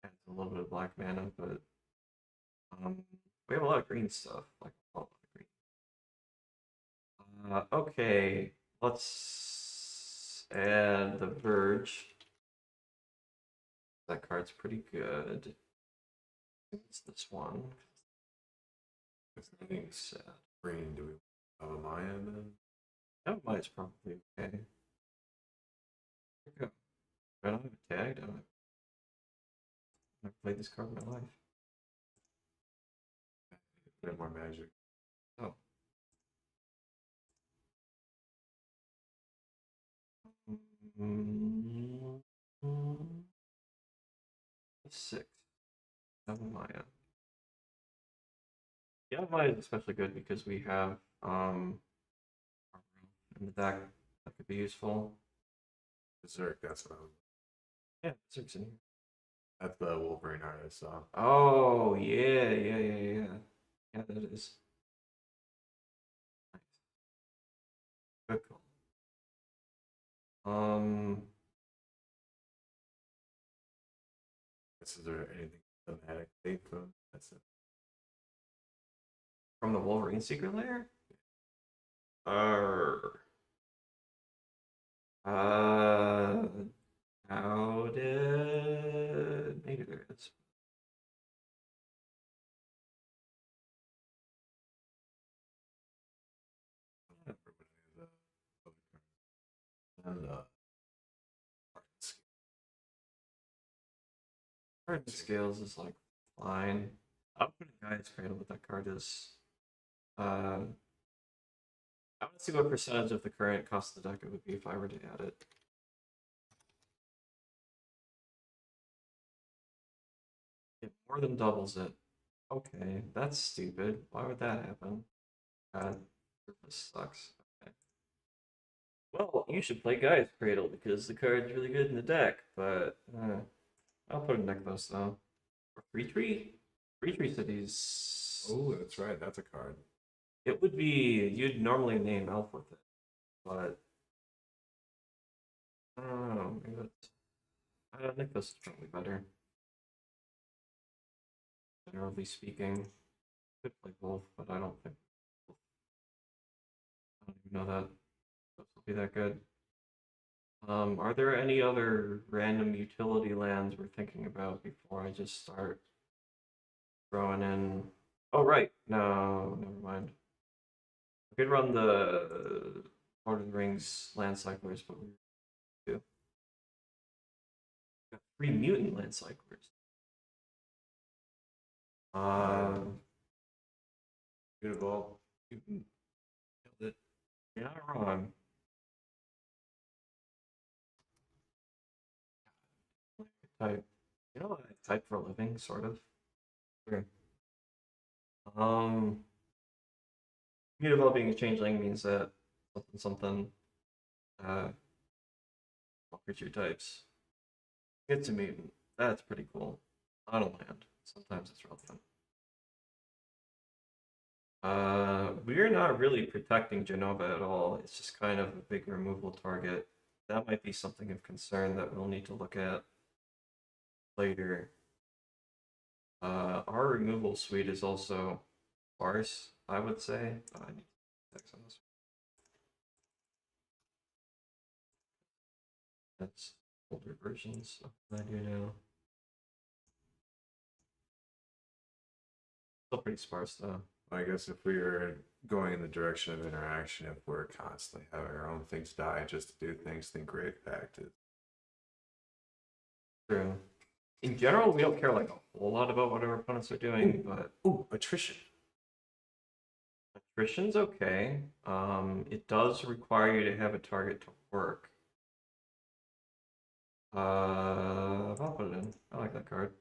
adds a little bit of black mana, but we have a lot of green stuff, like a lot of green. Okay, let's add the Verge. That card's pretty good. It's this one. Anything Sad. green, do we have a Maya then? That might's probably okay. There we go. I don't have a tag, don't Never played this card in my life. No more magic. Oh. Six. Maya. Yeah, Maya is especially good because we have in the deck that could be useful. Berserk, that's what I was. Yeah, Berserk's in here. That's the Wolverine art I saw. Oh yeah. Yeah, that is. Nice. Good call. Is there anything thematic take from? That's it. From the Wolverine Secret Lair? Arr. How did maybe there is. I don't remember any of the other cards. And Card scales is like fine. I'll put a guy's cradle what that card is. I want to see what percentage of the current cost of the deck it would be if I were to add it. It more than doubles it. Okay, that's stupid. Why would that happen? This sucks. Okay. Well, you should play Guy's Cradle because the card's really good in the deck, but I'll put a Necklace though. Or Free Tree? Free Tree Cities. oh, that's right. That's a card. It would be, you'd normally name Elf with it, but I don't know. Maybe that's, Necklace is probably better. Generally speaking, could play both, but I don't think. I don't even know that this will be that good. Are there any other random utility lands we're thinking about before I just start throwing in? Oh, right. No, never mind. We could run the Lord of the Rings land cyclers, but we do. Got 3 mutant land cyclers. Good evolve. Mutant. Killed it. You're not wrong. Type. You know what I type for a living, sort of. Sure. Mutable being a changeling means that something all creature types. It's a mutant. That's pretty cool. On a land. Sometimes it's relevant. We're not really protecting Jenova at all. It's just kind of a big removal target. That might be something of concern that we'll need to look at later. Our removal suite is also sparse, I would say. Oh, I need text on this. That's older versions of what I do now. Still pretty sparse though. I guess if we are going in the direction of interaction, if we're constantly having our own things die just to do things, then Grave Pact is. True. In general, we don't care like a whole lot about what our opponents are doing, but Ooh, attrition. attrition's okay. It does require you to have a target to work. I'll put it in. I like that card.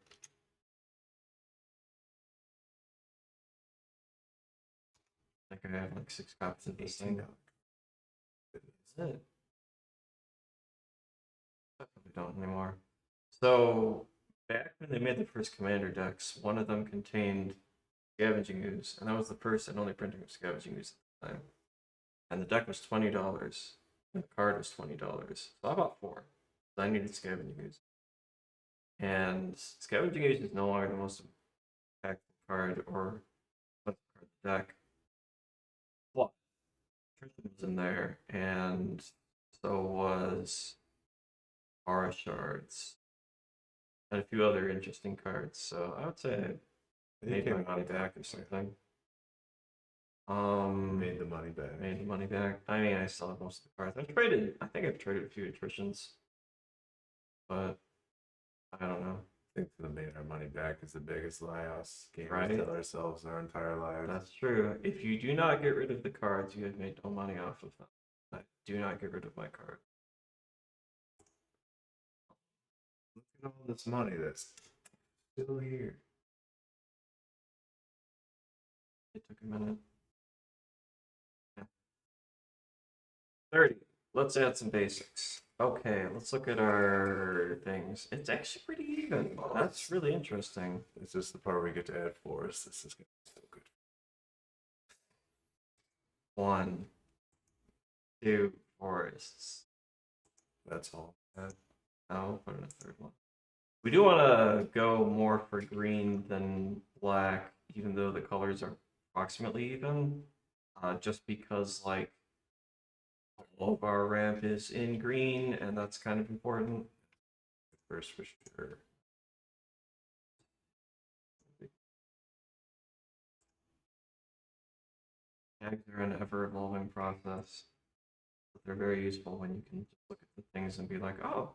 I think I have like 6 copies of this thing. Is it? Definitely don't anymore. So back when they made the first commander decks, one of them contained Scavenging Ooze, and that was the first and only printing of Scavenging Ooze at the time. And the deck was $20. And the card was $20. So I bought 4. So I needed Scavenging Ooze. And Scavenging Ooze is no longer the most impactful card or card in the deck. But Tristan was in there, and so was Aura Shards, and a few other interesting cards. So I would say I made my money back or something. Made the money back. Made the money back. I mean, I still have most of the cards. I've traded. I think I've traded a few attritions, but I don't know. think that made our money back is the biggest lie us gamers Right. tell ourselves our entire lives. That's true. If you do not get rid of the cards, you have made no money off of them. I do not get rid of my card. Look at all this money that's still here. It took a minute. Yeah. 30. Let's add some basics. Okay, let's look at our things. It's actually pretty even. That's really interesting. It's just the part where we get to add forests. This is gonna be so good. 1, 2 forests. That's all. Oh, put in a third one. We do want to go more for green than black, even though the colors are approximately even. Just because, like, all of our ramp is in green, and that's kind of important. First for sure. Tags are an ever-evolving process, but they're very useful when you can just look at the things and be like, oh,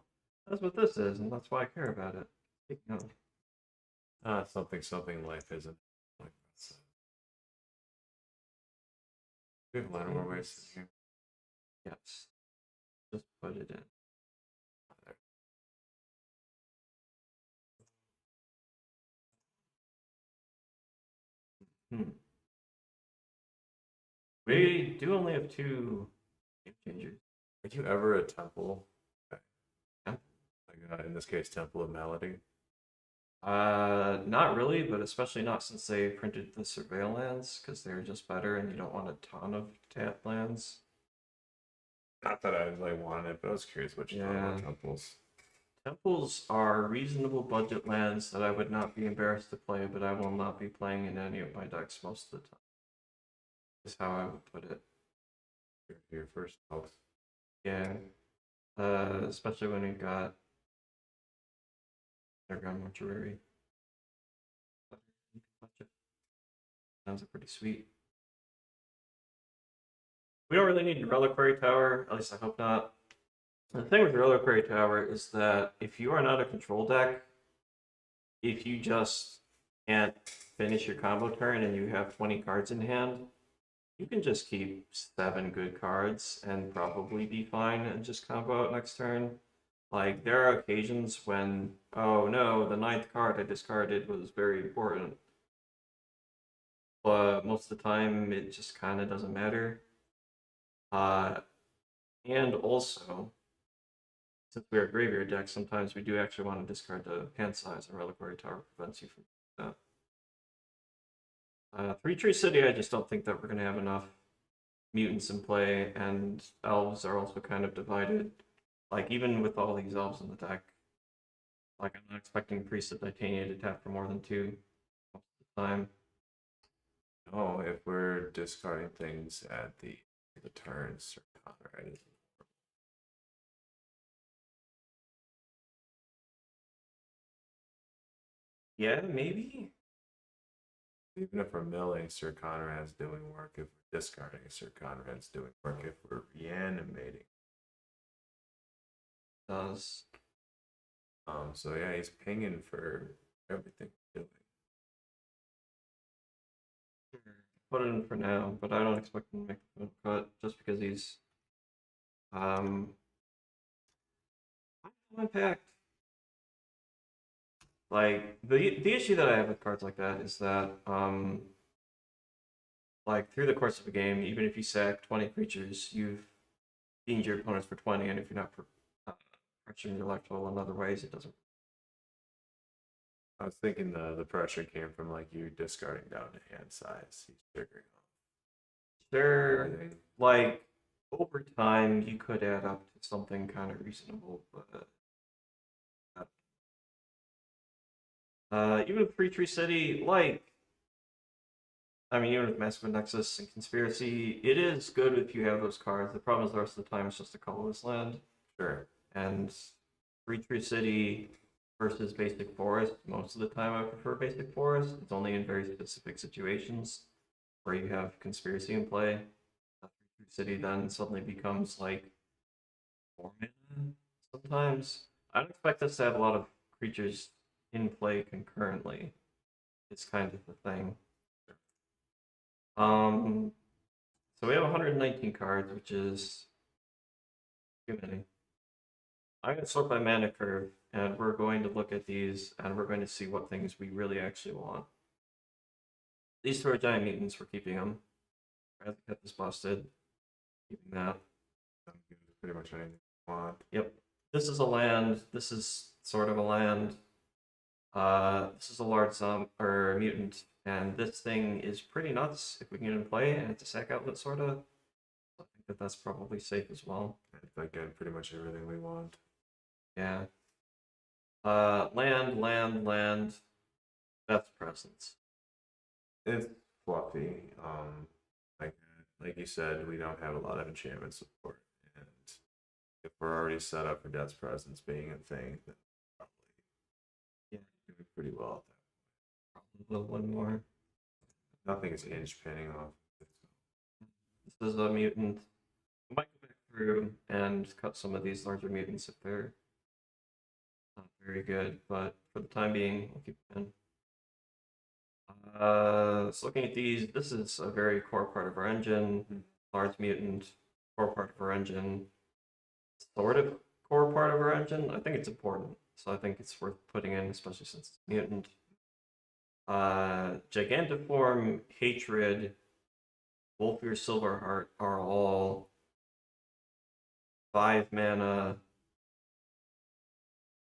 that's what this is, and that's why I care about it. Speaking of, Something life isn't like that's. We have a lot more ways in here. yes, just put it in. Hmm. We do only have 2 game changers. Are you ever a temple? Yeah. Like in this case, Temple of Melody. Not really, but especially not since they printed the surveil lands, because they're just better and you don't want a ton of tap lands. Not that I like wanted, but I was curious what you thought about Yeah. temples. Temples are reasonable budget lands that I would not be embarrassed to play, but I will not be playing in any of my decks most of the time. Is how I would put it. Your first house. Yeah. Especially when we've got Underground Mortuary. Sounds pretty sweet. We don't really need a Reliquary Tower, at least I hope not. The thing with Reliquary Tower is that if you are not a control deck, if you just can't finish your combo turn and you have 20 cards in hand, you can just keep 7 good cards and probably be fine and just combo out next turn. Like, there are occasions when, oh no, the 9th card I discarded was very important. But most of the time, it just kind of doesn't matter. And also, since we are a graveyard deck, sometimes we do actually want to discard the hand size, and Reliquary Tower prevents you from doing that. 3-Tree City, I just don't think that we're going to have enough mutants in play, and elves are also kind of divided. Like, even with all these elves in the deck, like, I'm not expecting Priest of Titania to tap for more than 2 most of the time. Oh, if we're discarding things at the turns or Conrad is Yeah, maybe? even if we're milling, Sir Conrad's doing work. If we're discarding, Sir Conrad's doing work. If we're reanimating, Does. so yeah, he's pinging for everything we're doing. Put it in for now, but I don't expect him to make the cut just because he's impact. Like the issue that I have with cards like that is that like through the course of a game, even if you sack 20 creatures, you've beamed your opponents for 20, and if you're not pressuring your life total in other ways, it doesn't. I was thinking the pressure came from like you discarding down to hand size. He's triggering Sure, everything. like over time you could add up to something kind of reasonable, but even with 3-Tree City, like I mean, even with Massive Nexus and Conspiracy, it is good if you have those cards. The problem is the rest of the time it's just a colorless land. Sure. And 3-Tree City versus Basic Forest, most of the time I prefer Basic Forest. It's only in very specific situations where you have Conspiracy in play. 3-Tree City then suddenly becomes like 4 mana sometimes. I don't expect us to have a lot of creatures in play concurrently is kind of the thing. So we have 119 cards, which is too many. I'm going to sort by mana curve, and we're going to look at these, and we're going to see what things we really actually want. These two are giant mutants, we're keeping them. Cat is busted. Keeping that. Pretty much anything you want. Yep. This is a land. This is sort of a land. This is a large or mutant, and this thing is pretty nuts if we can get it in play, and it's a sack outlet sort of. I think that that's probably safe as well. Again, pretty much everything we want. Yeah. Land. Death presence. It's fluffy. Like you said, we don't have a lot of enchantment support, and if we're already set up for Death's Presence being a thing, then probably doing pretty well at that. Probably one more. Nothing is hinge pinning off. This is a mutant. I might go back through and cut some of these larger mutants if they're not very good, but for the time being, we'll keep them in. So looking at these, this is a very core part of our engine. Large mutant, core part of our engine. Sort of core part of our engine. I think it's important, so I think it's worth putting in, especially since it's mutant. Gigantiform, Hatred, Wolfear, Silverheart are all 5 mana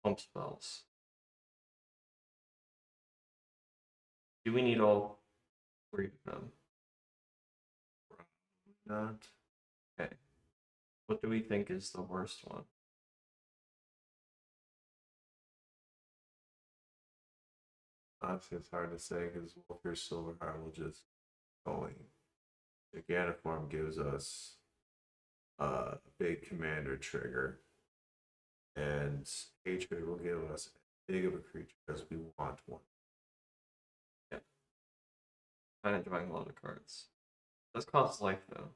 pump spells. Do we need all 3 of them? Not. Okay. What do we think is the worst one? Honestly, it's hard to say because Wolfear Silverheart will just going. Gigantiform gives us a big commander trigger, and Hatred will give us as big of a creature as we want one. Yeah. Kind of drawing a lot of cards. Does cost life though.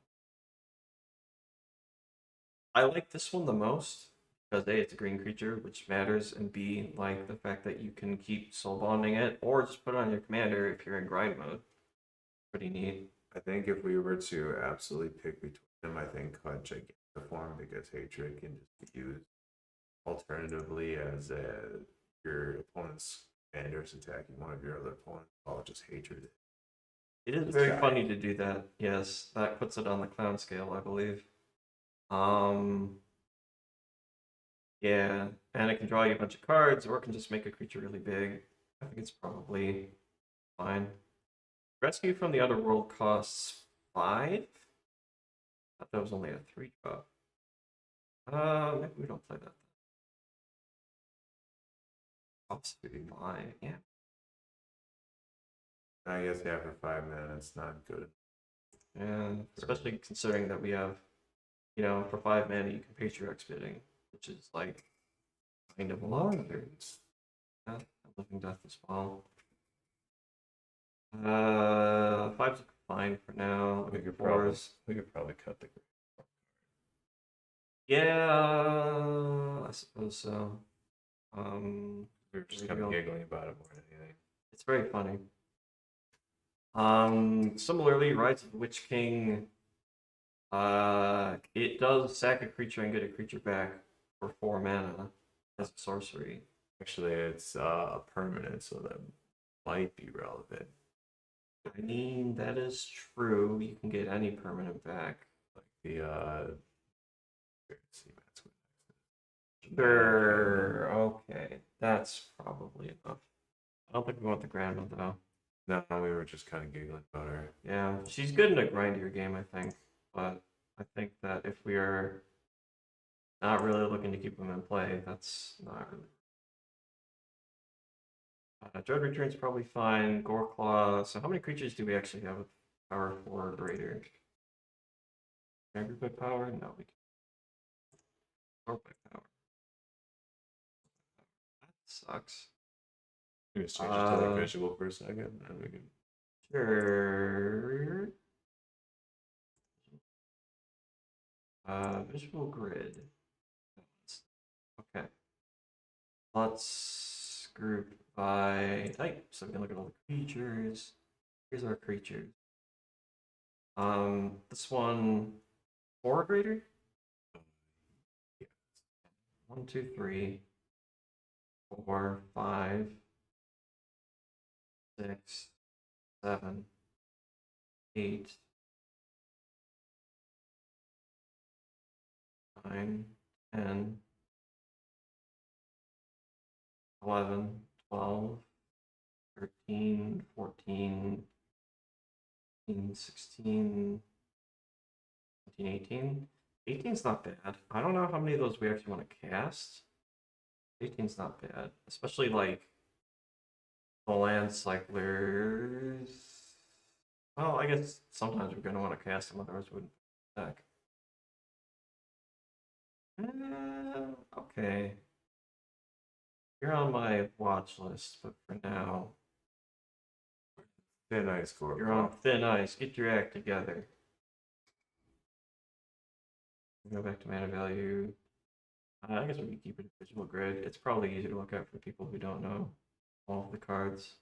I like this one the most because A, it's a green creature, which matters, and B, like the fact that you can keep soul bonding it, or just put it on your commander if you're in grind mode. Pretty neat. I think if we were to absolutely pick between them, I think cut Gigantiform because Hatred can just be used alternatively as your opponent's commander is attacking one of your other opponents, while just Hatred. It is very funny to do that. Yes, that puts it on the clown scale, I believe. Yeah, and it can draw you a bunch of cards, or it can just make a creature really big. I think it's probably fine. Rescue from the Other World costs 5? I thought that was only a 3-drop. Maybe we don't play that. Costs 5, yeah. I guess yeah, for 5 mana, it's not good. Yeah, especially considering that we have, you know, for 5 mana you can Patriarch Spitting, which is like kind of a lot. Yeah, Living Death as well. 5's fine for now. We could probably cut the. Yeah, I suppose so. We were just kind of giggling about it more than anything. It's very funny. Similarly, Rise of the Witch King. It does sack a creature and get a creature back for 4 mana as a sorcery. Actually, it's a permanent, so that might be relevant. I mean, that is true. You can get any permanent back. Like the let's see, Sure. Okay, that's probably enough. I don't think we want the grandma though. No, we were just kind of giggling about her. Yeah, she's good in a grindier game, I think. But I think that if we are not really looking to keep them in play, that's not really. Dread Return's probably fine. Goreclaw. So how many creatures do we actually have with power 4 greater? Can I group by power? No, we can. Or by power. That sucks. Maybe just change it to like visual for a second, and we can. Sure. Visual grid. Okay. Let's group by type, so we can look at all the creatures. Here's our creatures. This one, 4 greater? Yeah. 1, 2, 3, 4, 5, 6, 7, 8, 9, 10, 11, 12, 13, 14, 15, 16, 17, 18. 18's not bad. I don't know how many of those we actually want to cast. 18's not bad, especially like the land cyclers. Well, I guess sometimes we're going to want to cast them, otherwise we wouldn't attack. Okay. You're on my watch list, but for now, Thin ice core. you're on thin ice. Get your act together. Go back to mana value. I guess we can keep it a visual grid. It's probably easier to look at for people who don't know all of the cards.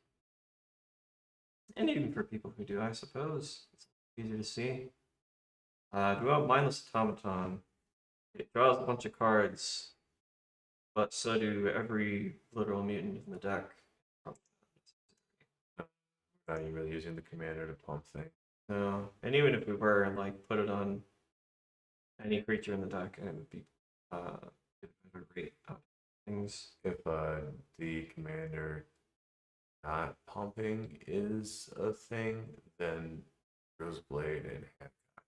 And even for people who do, I suppose. It's easier to see. Do we have Mindless Automaton? It draws a bunch of cards, but so do every literal mutant in the deck. Not even really using the commander to pump things. No, and even if we were, and like put it on any creature in the deck, and it would be get a better rate of things. If the commander not pumping is a thing, then Rose Blade and Hancock.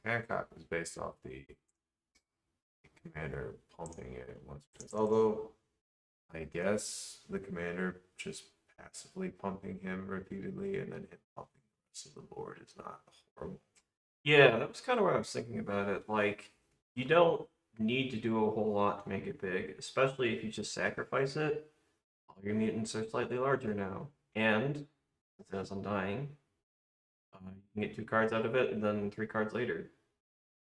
Hancock was based off the commander pumping it once. Although, I guess the commander just passively pumping him repeatedly and then him pumping the rest of the board is not horrible. Yeah, that was kind of what I was thinking about it. Like, you don't need to do a whole lot to make it big, especially if you just sacrifice it. All your mutants are slightly larger now, and since it has Undying, you can get 2 cards out of it, and then 3 cards later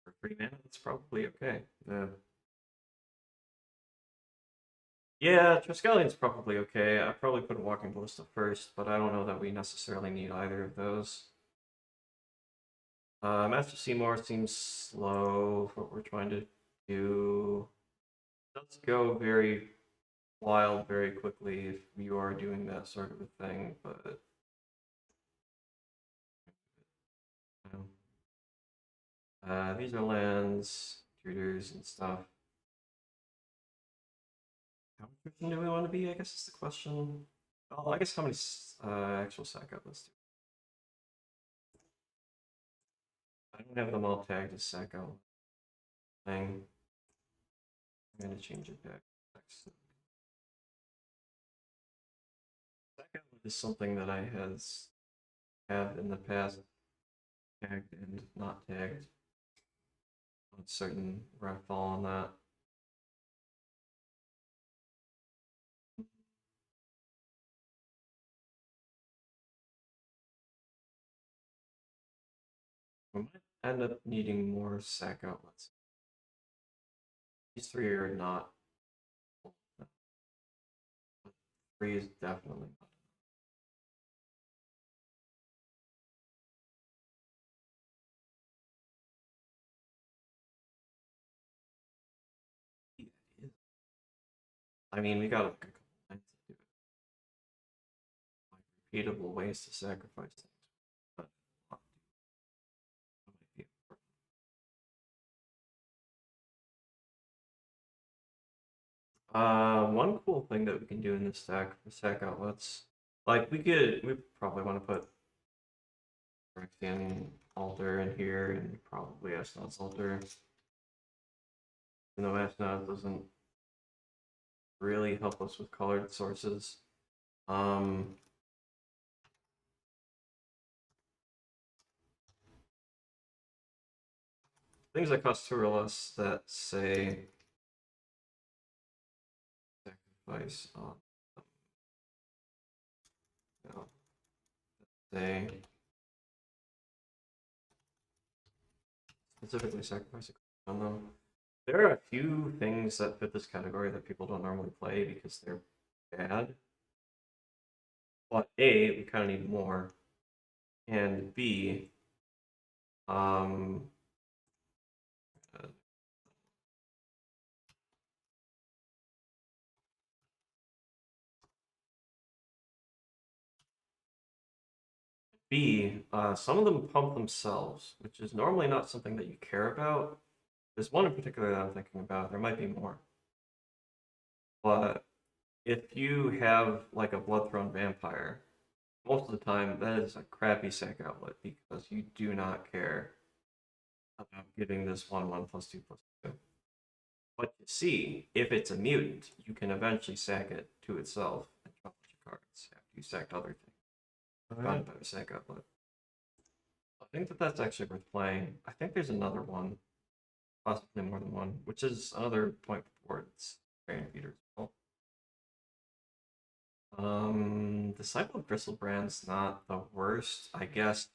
for 3 mana. That's probably okay. Yeah. Yeah, Triskellion's probably okay. I probably put Walking Ballista first, but I don't know that we necessarily need either of those. Master Seymour seems slow for what we're trying to do. Let's go very wild very quickly if you are doing that sort of a thing, but these are lands, tutors, and stuff. How efficient do we want to be? I guess is the question. Oh, I guess how many actual sack outlets do I don't have them all tagged as sack outlet thing. I'm gonna change it back next. Sack outlet is something that I have in the past tagged and not tagged. I'm certain where I fall on that. We might end up needing more sack outlets. These 3 are not. 3 is definitely not. Yeah, it is. I mean, we got like a couple things to do it. Like repeatable ways to sacrifice things. But that might be important. One cool thing that we can do in this stack for sack outlets, like we probably want to put Phyrexian Altar in here and probably Ashnod's Altar. Even though Ashnod doesn't really help us with colored sources. Things that cost 2 or less that say sacrifice on no, say specifically sacrifice on them. There are a few things that fit this category that people don't normally play because they're bad. But A, we kind of need more. And B, um, uh, some of them pump themselves, which is normally not something that you care about. There's one in particular that I'm thinking about. There might be more. But if you have like a Bloodthrone vampire, most of the time that is a crappy sack outlet because you do not care about giving this 1/1 plus 2 plus 2. But you see, if it's a mutant, you can eventually sack it to itself and drop your cards after you sacked other things. Found a better sack outlet. I think that that's actually worth playing. I think there's another one, possibly more than one, which is another point towards Variant Feeder as well. Disciple of Gristlebrand's not the worst, I guess.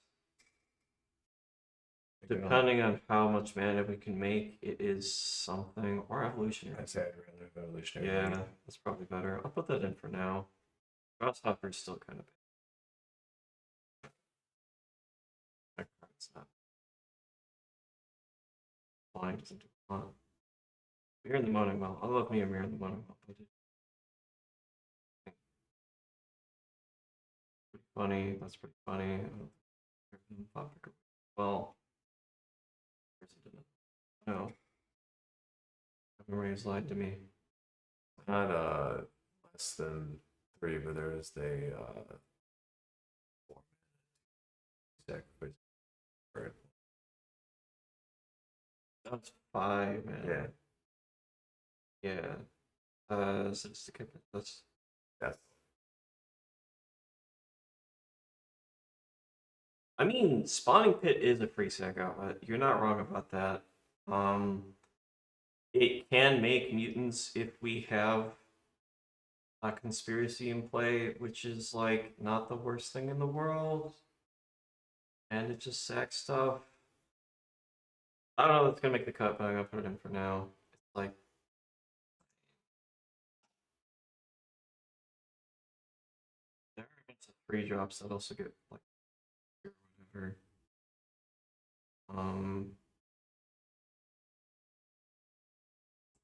Depending on how much mana we can make, it is something. Or evolutionary. I'd say I'd rather have evolutionary. Yeah, that's probably better. I'll put that in for now. Grasshopper's still kind of bad. That card's not flying, doesn't do a lot. Mirror in the Moaning Well. I love me a Mirror in the Moaning Well, but it's pretty funny. That's pretty funny. Well, no. Memory has lied to me. Not less than 3, but there is a 4 sacrifice. Right. That's 5, man. Yeah. Yeah. Sadistic that's Yes. I mean, Spawning Pit is a free sack outlet. You're not wrong about that. It can make mutants if we have a conspiracy in play, which is like not the worst thing in the world. And it just sacks stuff. I don't know if it's gonna make the cut, but I'm gonna put it in for now. It's like there are a bunch of free drops that also get like or whatever.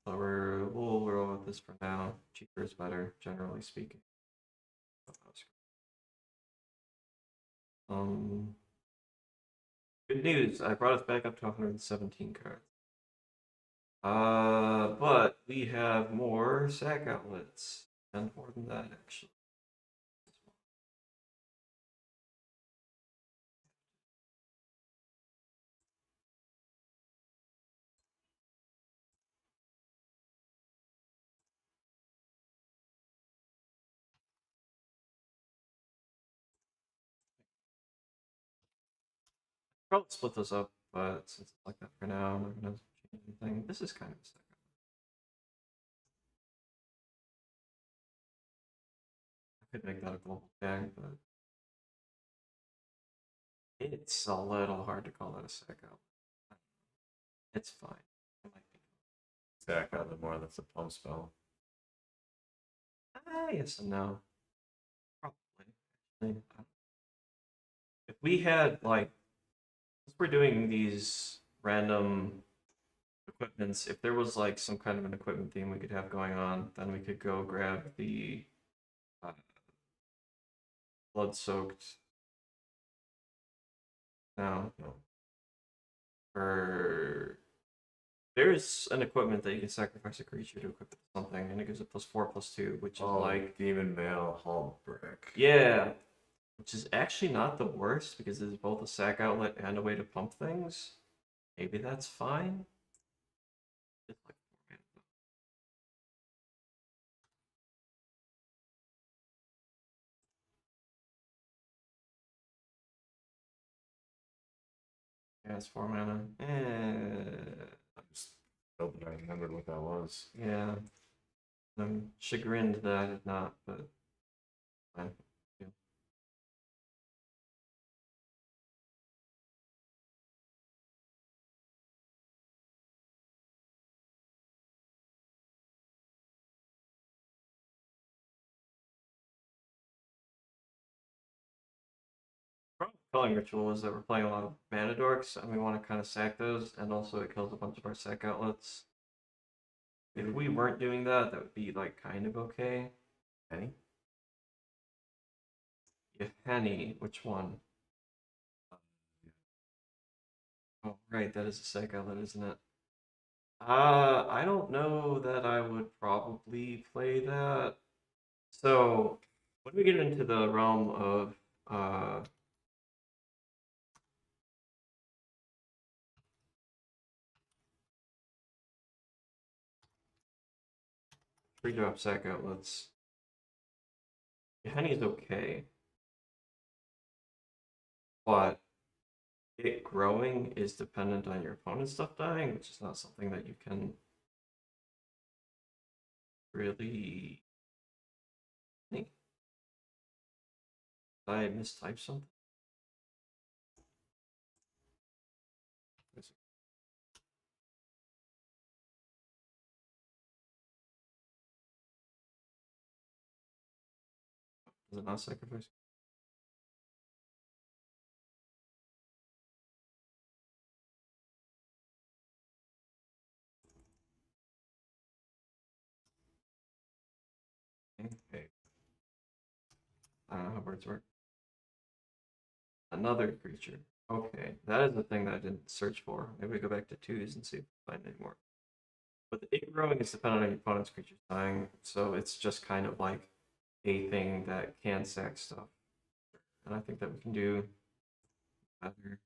So we'll roll with this for now. Cheaper is better, generally speaking. Good news. I brought us back up to 117 cards. But we have more sack outlets, and more than that actually. Probably split those up, but since it's like that for now, I'm not gonna change anything. This is kind of a sack outlet. I could make that a global tag, but it's a little hard to call that a sack outlet. It's fine. It might be. Sack out the more that's a pump spell. Yes and no. Probably. Actually, if we had like, if we're doing these random equipments, if there was like some kind of an equipment theme we could have going on, then we could go grab the blood-soaked. No. Or there's an equipment that you can sacrifice a creature to equip it with something, and it gives it +4/+2, which is like Demon Mail Hull Brick. yeah, which is actually not the worst because it's both a sack outlet and a way to pump things. Maybe that's fine. It's like yeah, it's 4 mana. I just hope I remembered what that was. Yeah. I'm chagrined that I did not, but fine. Culling Ritual is that we're playing a lot of mana dorks, and we want to kind of sack those, and also it kills a bunch of our sack outlets. If we weren't doing that, that would be like kind of okay. Any? If Henny, which one? Oh, right, that is a sack outlet, isn't it? I don't know that I would probably play that. So, when we get into the realm of uh, 3-drop sack outlets, Henny's okay, but it growing is dependent on your opponent's stuff dying, which is not something that you can really. Did I mistype something? Is it not sacrifice? Okay. I don't know how birds work. Another creature. Okay, that is the thing that I didn't search for. Maybe we go back to 2s and see if we find any more. But the it growing is dependent on your opponent's creatures dying, so it's just kind of like a thing that can sack stuff. And I think that we can do better.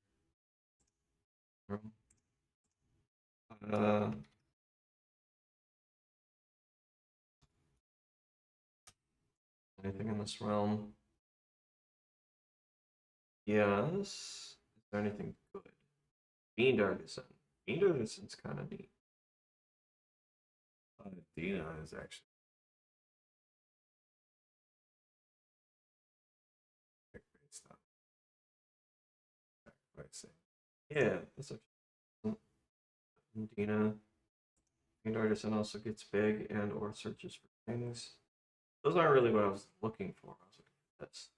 Uh, Anything in this realm? Yes. Is there anything good? Fiend Artisan. Fiend Artisan's kind of neat. Dina is actually great stuff. Sacrificing. Yeah, that's a Dina. Fiend Artisan also gets big and or searches for things. Those aren't really what I was looking for. I was looking for this.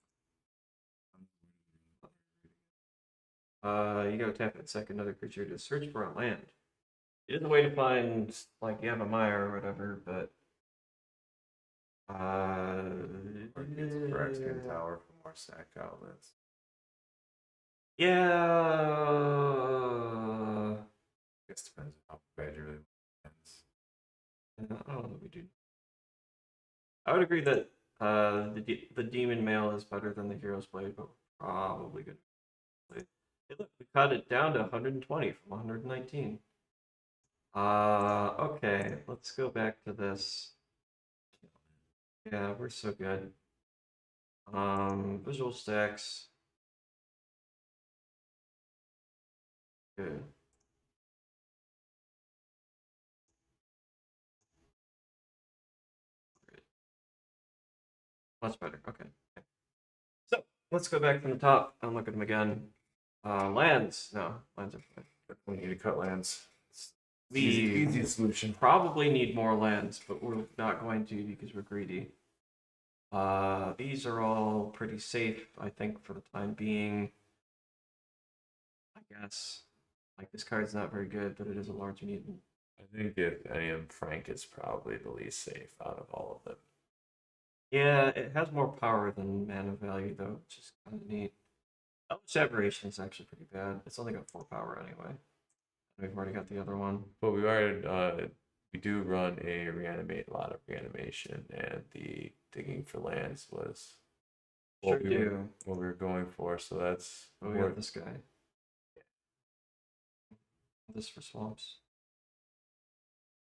You gotta tap and sack another creature to search for a land. It is a way to find, like, you have a Maya or whatever, but Or gets a Phyrexian Tower for more sack outlets. yeah. I guess depends on how bad you really wins. I don't know what we do. I would agree that the Demon Mail is better than the Hero's Blade, but probably good. Hey, look, we cut it down to 120 from 119. Okay, let's go back to this. Yeah, we're so good. Visual stacks. Good. Much better. Okay. So let's go back from the top and look at them again. Lands. No, lands are fine. We need to cut lands. It's We easy solution. probably need more lands, but we're not going to because we're greedy. These are all pretty safe, I think, for the time being. I guess. Like, this card's not very good, but it is a large mutant. I think if any of them, Frank is probably the least safe out of all of them. Yeah, it has more power than mana value, though, which is kind of neat. Eldritch Aberration is actually pretty bad. It's only got 4 power anyway. We've already got the other one. But we do run a lot of reanimation, and the digging for lands was Sure do. what we were going for. So that's Oh, we got this guy. This for swamps.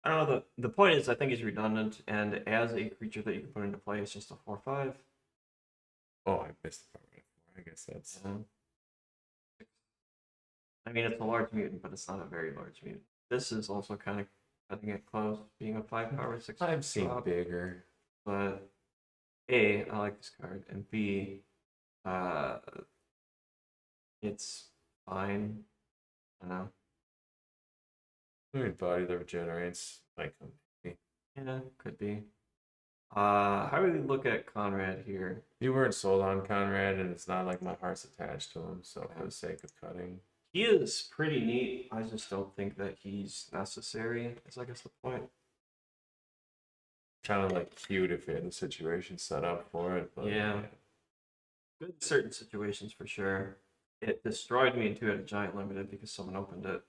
I don't know. The point is, I think he's redundant, and as a creature that you can put into play, it's just a 4/5. Oh, I missed the part. I guess that's. Yeah. I mean, it's a large mutant, but it's not a very large mutant. This is also kind of cutting it close, being a 5 power 6. I've seen drop, bigger. but A, I like this card, and B, it's fine. I don't know. Body that regenerates might come. Yeah, could be. How do we look at Conrad here? You weren't sold on Conrad, and it's not like my heart's attached to him. So for the sake of cutting, He is pretty neat. I just don't think that he's necessary, is I guess the point. kind of like cute if you had the situation set up for it. But Yeah. Good in certain situations for sure. It destroyed me into a giant limited because someone opened it.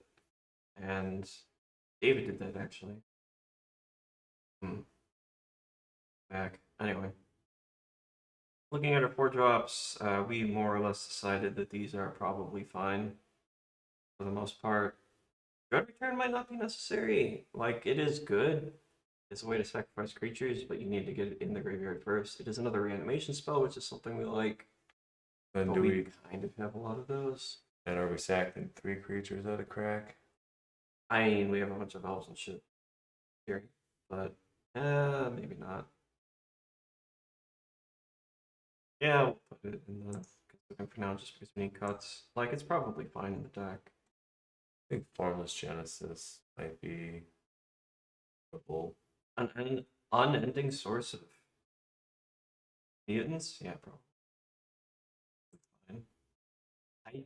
And David did that actually. Back. Anyway. Looking at our 4 drops, we more or less decided that these are probably fine for the most part. Dread Return might not be necessary. Like, it is good. It's a way to sacrifice creatures, but you need to get it in the graveyard first. It is another reanimation spell, which is something we like. then But do we we? kind of have a lot of those. And are we sacking 3 creatures at a crack? I mean, we have a bunch of elves and shit here, but maybe not. Yeah, we'll put it in the looking for now just because we need cuts. Like, it's probably fine in the deck. I think Formless Genesis might be a bull. An unending source of mutants? Yeah, probably fine.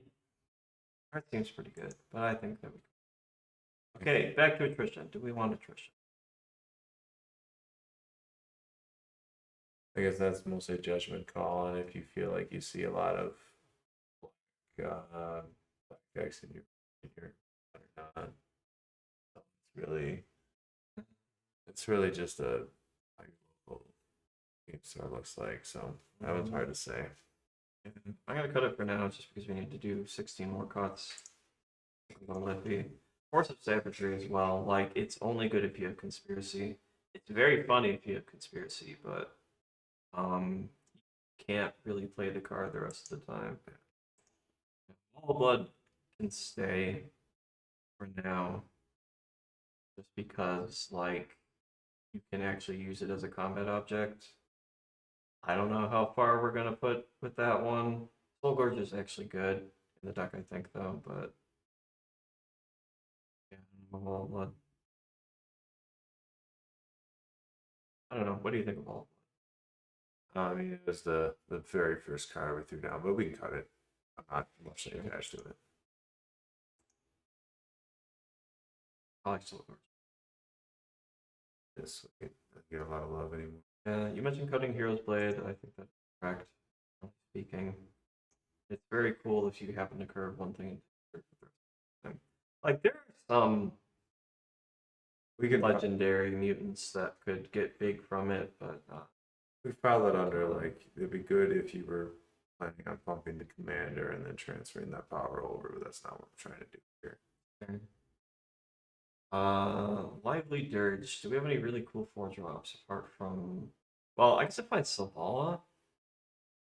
Art seems pretty good, but I think that we. Okay, back to attrition. Do we want attrition? I guess that's mostly a judgment call, and if you feel like you see a lot of black decks in your or not, it's really just a like, local game store looks like. So that one's hard to say. I'm gonna cut it for now just because we need to do 16 more cuts. Force of Savagery as well. Like, it's only good if you have Conspiracy. It's very funny if you have Conspiracy, but you can't really play the card the rest of the time. Wall of Blood can stay for now, just because like you can actually use it as a combat object. I don't know how far we're gonna put with that one. Soul Gorge is actually good in the deck, I think, though. But yeah, Wall of Blood. I don't know. What do you think of Wall of Blood? I mean, it was the very first card we threw down, but we can cut it. I'm not emotionally attached to it. I like Soul Gorge. This get a lot of love anymore. Yeah, you mentioned cutting Hero's Blade. I think that's correct. Speaking, it's very cool if you happen to curve one thing. Like, there are some We can legendary mutants that could get big from it, but we file it under like it'd be good if you were planning on pumping the commander and then transferring that power over, but that's not what we're trying to do here. Lively Dirge. Do we have any really cool 4 drops apart from? Well, I guess if I Savala.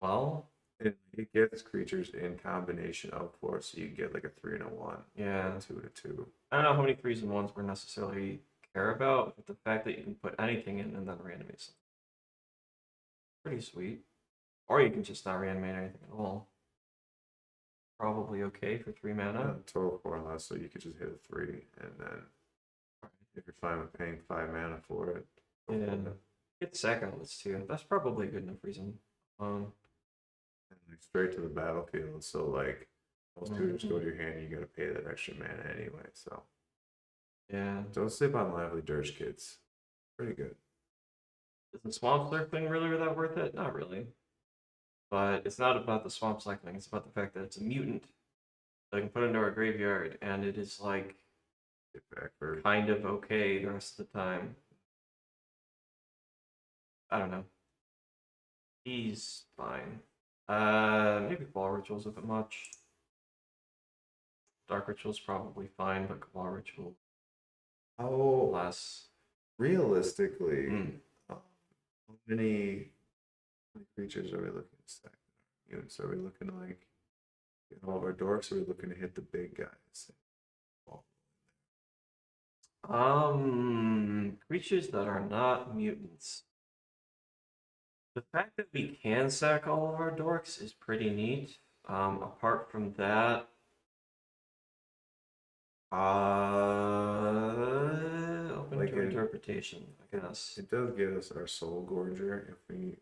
Well, It gets creatures in combination of 4, so you get like a 3 and a 1. yeah. 2/2. I don't know how many 3s and 1s we necessarily care about, but the fact that you can put anything in and then reanimate something. Pretty sweet. Or you can just not reanimate anything at all. Probably okay for 3 mana. Total 4 and less, so you could just hit a 3, and then if you're fine with paying 5 mana for it, Yeah. Get sack outlets too. That's probably a good enough reason. and like straight to the battlefield. So like most tutors go to your hand, you got to pay that extra mana anyway. So yeah. don't sleep on Lively Dirge, kids. Pretty good. Is the swamp circling really that worth it? Not really. But it's not about the swamp cycling, it's about the fact that it's a mutant that I can put into our graveyard, and it is like Get back for kind of okay the rest of the time. I don't know. He's fine. Maybe Cabal Ritual's a bit much. Dark Ritual's probably fine, but Cabal Ritual how less. realistically, how many creatures are we looking to stack? Units are we looking to like get all of our dorks? Or are we looking to hit the big guys? Creatures that are not mutants. The fact that we can sack all of our dorks is pretty neat. Apart from that, open Like to in reputation, I guess. It does get us our soul gorger if we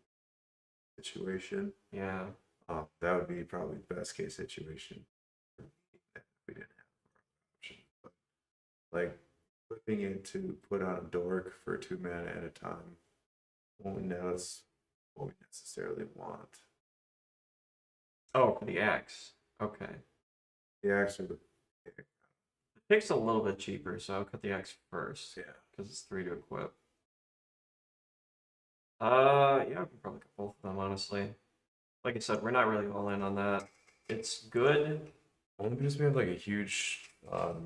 situation. Yeah. That would be probably the best case situation if we didn't have our option. But like flipping it to put on a dork for 2 mana at a time won't notice what we necessarily want. Oh, for the axe. Okay. The axe or the The pick's a little bit cheaper, so I'll cut the axe first. yeah. Because it's 3 to equip. Yeah, I could probably cut both of them, honestly. Like I said, we're not really all in on that. It's good. Only because we have like a huge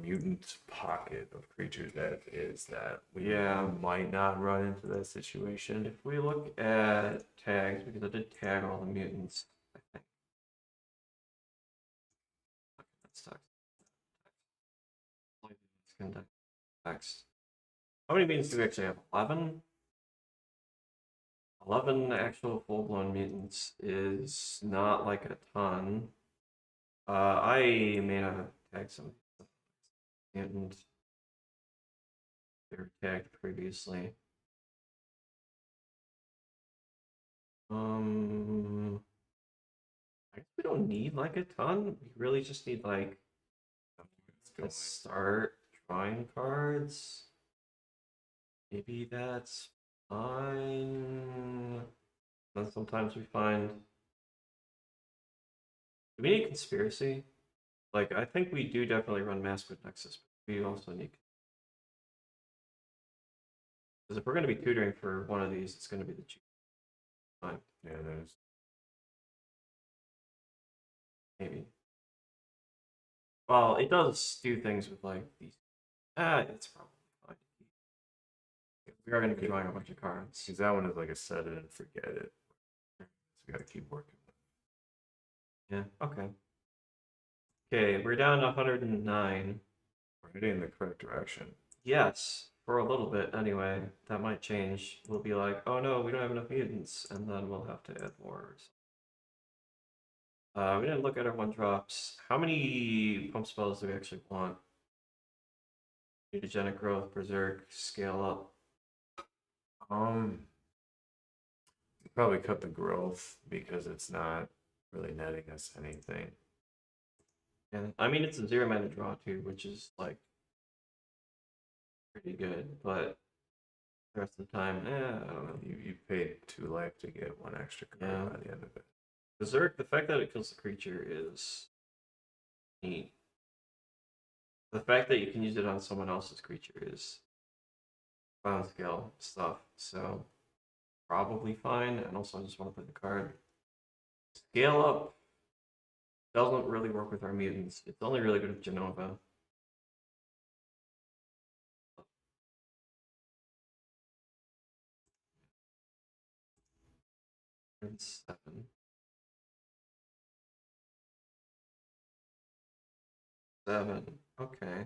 mutant pocket of creatures that we might not run into that situation. If we look at tags, because I did tag all the mutants, I think. Okay, that's text. How many mutants do we actually have? 11? 11 actual full-blown mutants is not like a ton. I may not have tagged some mutants. They were tagged previously. I guess we don't need like a ton. We really just need like let's start drawing cards. Maybe that's fine. Then sometimes we find. Do we need conspiracy? Like, I think we do definitely run Mask with Nexus, but we also need. Because if we're going to be tutoring for one of these, it's going to be the cheap. Fine. Yeah, there's Maybe. Well, it does do things with like these. It's probably fine. We are going to be drawing a bunch of cards. because that one is like a set it and forget it. So we gotta keep working. Yeah, okay. Okay, we're down to 109. We're heading in the correct direction. Yes, for a little bit anyway. That might change. We'll be like, oh no, we don't have enough mutants, and then we'll have to add more. We didn't look at our 1-drops. How many pump spells do we actually want? Mutagenic growth, berserk, scale up. Probably cut the growth because it's not really netting us anything. Yeah, I mean it's a 0 mana draw too, which is like pretty good, but the rest of the time, I don't know. You paid 2 life to get 1 extra card Yeah. by the end of it. Berserk, the fact that it kills the creature is neat. The fact that you can use it on someone else's creature is bound scale stuff, so probably fine. And also, I just want to play the card. Scale up doesn't really work with our mutants. It's only really good with Jenova. And 7. 7. Okay.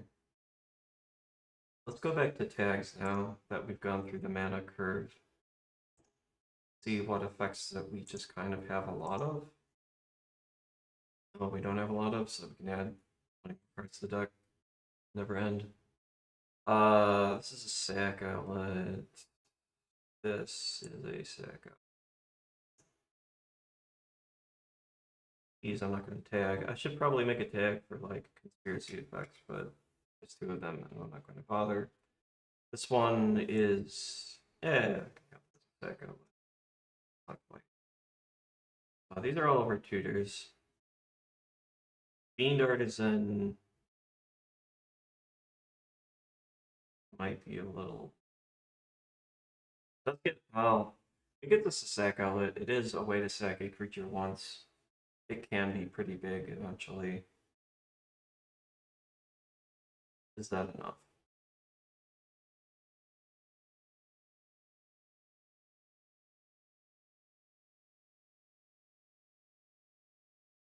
Let's go back to tags now that we've gone through the mana curve. See what effects that we just kind of have a lot of. Well, we don't have a lot of, so we can add 20 cards to the deck. Never end. This is a sack outlet. This is a sack outlet. These I'm not going to tag. I should probably make a tag for like conspiracy effects, but there's 2 of them and I'm not going to bother. This one is sack outlet. Not quite. These are all over tutors. Fiend Artisan might be a little. Let's get we get this a sack outlet. It is a way to sack a creature once. It can be pretty big eventually. Is that enough?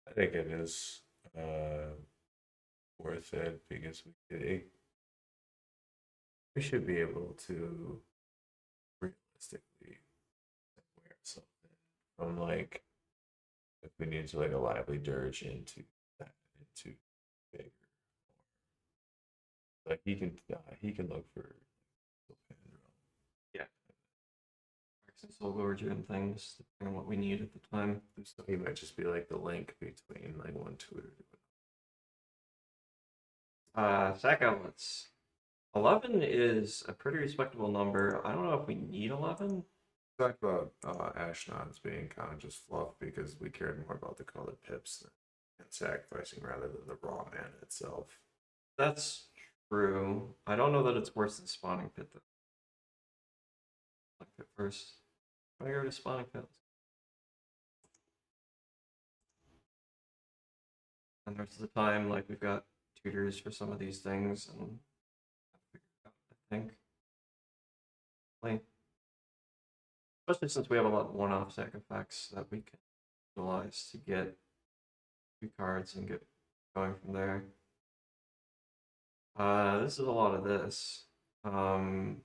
I think it is worth it because we should be able to realistically wear something from like if we need to like a lively dirge into bigger like he can look for and Soul Gorger and things, depending on what we need at the time. So he might just be like the link between like one tutor. Sack outlets. 11 is a pretty respectable number. I don't know if we need 11. Talked about Ashnod's being kind of just fluff because we cared more about the colored pips and sacrificing rather than the raw mana itself. That's true. I don't know that it's worse than Spawning Pit, though. Spawning Pit first. I'm gonna go to Spawning Pit. And the rest of the time, like, we've got tutors for some of these things, and I think. Like, especially since we have a lot of one-off sack effects that we can utilize to get 2 cards and get going from there. This is a lot of this, for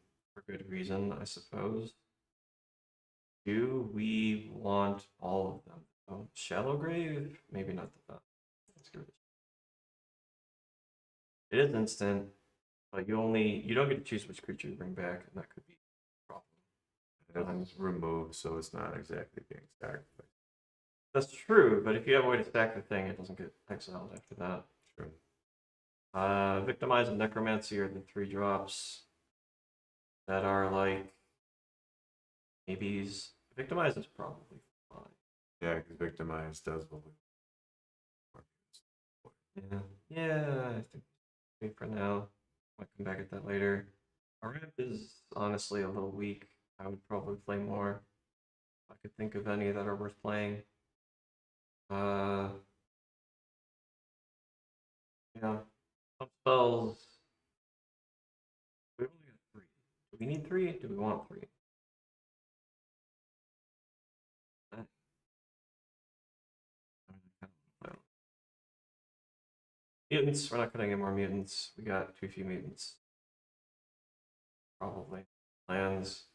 good reason, I suppose. Do we want all of them? Oh, Shallow Grave? Maybe not the best. Let's go. It is instant, but you don't get to choose which creature you bring back, and that could be a problem. It's removed, so it's not exactly being sacrificed. That's true, but if you have a way to stack the thing, it doesn't get exiled after that. True. Victimize and Necromancy are the 3 drops that are like maybes. Victimize is probably fine. Yeah, because Victimize does what we. Yeah, I think wait for now. Might come back at that later. Our ramp is honestly a little weak. I would probably play more. If I could think of any that are worth playing. Yeah. Some spells. We only got 3. Do we need 3? Do we want 3? Mutants, we're not cutting any more mutants. We got too few mutants. Probably. Lands.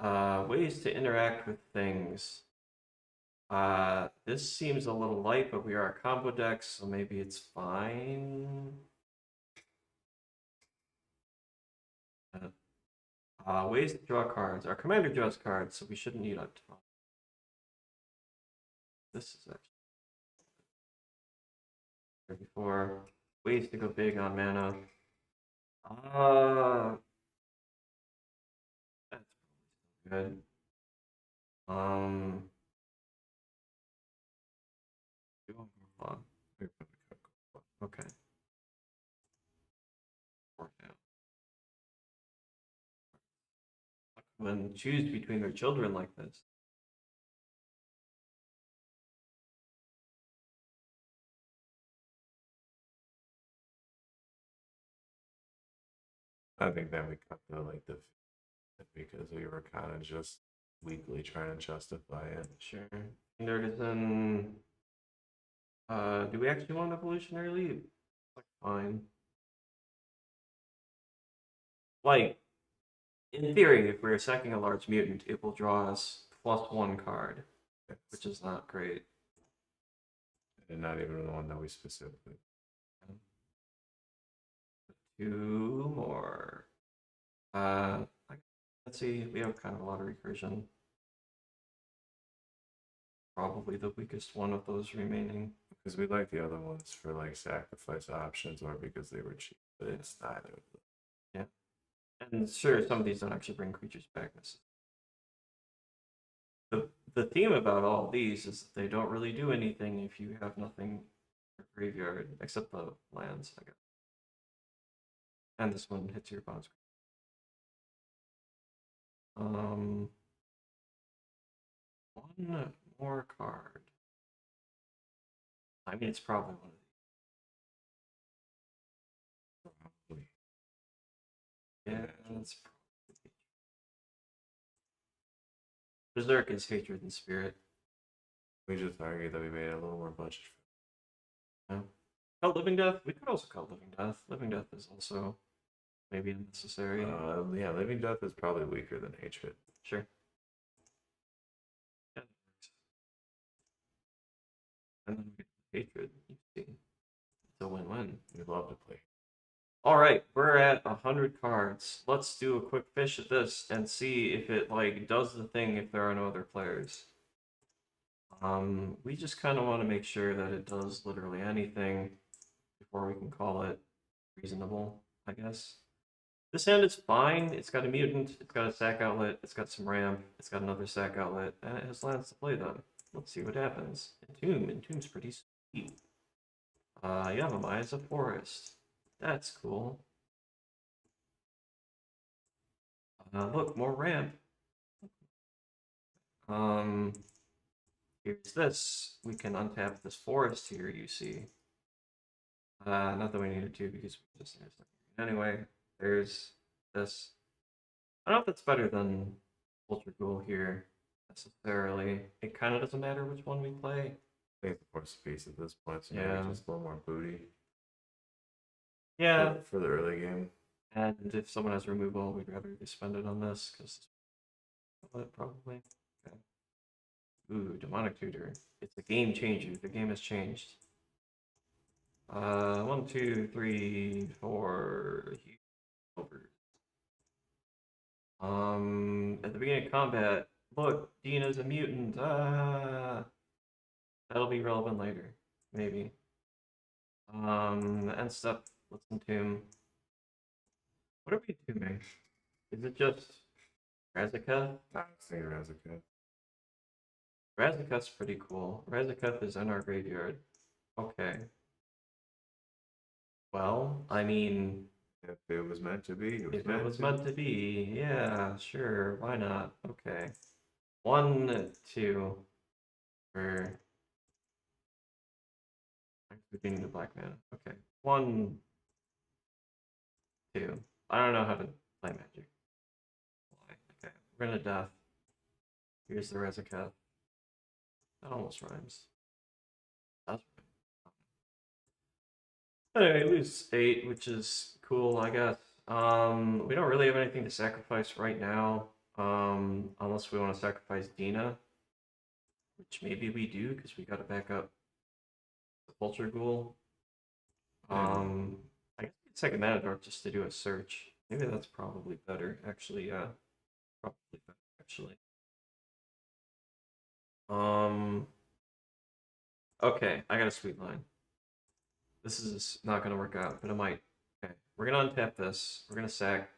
Ways to interact with things. This seems a little light, but we are a combo deck, so maybe it's fine. Ways to draw cards. Our commander draws cards, so we shouldn't need a ton. This is actually 34. Ways to go big on mana. That's probably good. Okay. When choose between their children like this. I think that we cut the because we were kind of just weakly trying to justify it. Sure. Nerdism. Do we actually want evolutionary leap? Like, fine. Like, in theory, if we're sacking a large mutant, it will draw us +1 card, which is not great. And not even the one that we specifically. 2 more. Let's see, we have kind of a lot of recursion. Probably the weakest one of those remaining. Because we like the other ones for like sacrifice options or because they were cheap, but it's neither of them. Yeah. And sure, some of these don't actually bring creatures back. The theme about all these is that they don't really do anything if you have nothing in your graveyard, except the lands, I guess. And this one hits your bounce. One more card. I mean, it's probably one of these. Probably. Yeah, that's probably. Berserk is hatred and spirit. We just argued that we made a little more budget. Yeah. Cut Living Death? We could also cut Living Death. Living Death is also maybe unnecessary. Yeah, Living Death is probably weaker than Hatred. Sure. Yeah, that works. And then we get hatred. You see. It's a win-win. We love to play. All right, we're at 100 cards. Let's do a quick fish at this and see if it like does the thing if there are no other players. We just kind of want to make sure that it does literally anything before we can call it reasonable, I guess. This hand is fine. It's got a mutant, it's got a sack outlet, it's got some ramp, it's got another sack outlet, and it has lands to play them. Let's see what happens. Entomb's pretty sweet. Yavimaya is a forest. That's cool. Look, more ramp. Um, Here's this. We can untap this forest here, you see. Not that we needed to because we just used it. Anyway, there's this. I don't know if that's better than Vulture Ghoul here, necessarily. It kind of doesn't matter which one we play. I think the force piece at this point, so Yeah. maybe just a little more booty. Yeah, For the early game. and if someone has removal, we'd rather just spend it on this, because probably. Okay. Ooh, Demonic Tutor. It's a game changer. The game has changed. 1, 2, 3, 4. Over. At the beginning of combat, look, Dina's a mutant. That'll be relevant later, maybe. End step. Let's entomb. What are we entombing? Is it just Razaketh? I was thinking Razaketh. Razaketh's pretty cool. Razaketh is in our graveyard. Okay. Well, I mean, If it was meant to be, if it was meant to be, yeah, sure, why not? Okay. 1, 2. For being the black mana. Okay. 1, 2. I don't know how to play magic. Why? Okay. We're gonna death. Here's the Razaketh. That almost rhymes. That's right. Anyway, lose 8, which is cool, I guess. We don't really have anything to sacrifice right now. Unless we want to sacrifice Dina. Which maybe we do, because we gotta back up the Vulture Ghoul. I guess we could second Mana Dark just to do a search. Maybe that's probably better, actually, yeah. Probably better, actually. Okay, I got a sweet line. This is not gonna work out, but it might. Okay, we're gonna untap this. We're gonna sack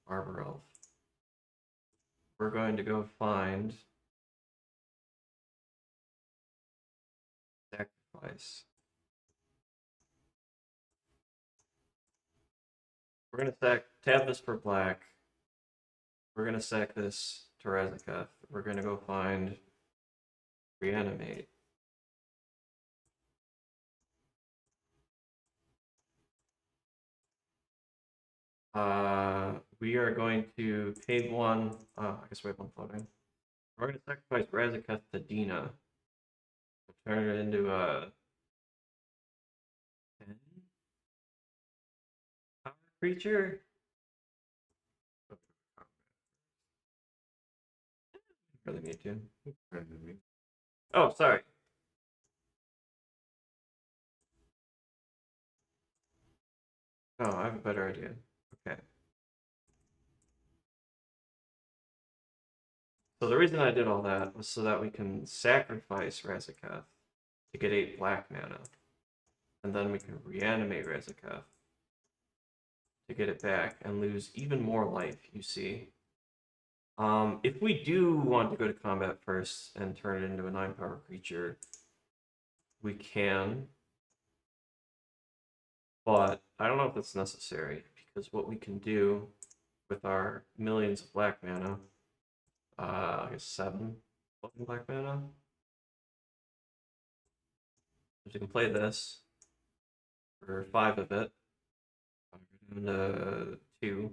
Arbor Elf. We're going to go find sacrifice. We're gonna tap this for black. We're gonna sack this to Razaketh. We're gonna go find reanimate. We are going to pay 1. I guess we have 1 floating. We're going to sacrifice Razaketh to Dina. Turn it into a 10 power creature. Really need to. Oh, sorry. Oh, I have a better idea. Okay. So the reason I did all that was so that we can sacrifice Razaketh to get 8 black mana. And then we can reanimate Razaketh to get it back and lose even more life, you see. If we do want to go to combat first and turn it into a 9 power creature, we can. But I don't know if that's necessary, because what we can do with our millions of black mana, I guess 7 black mana, is we can play this for 5 of it, and 2.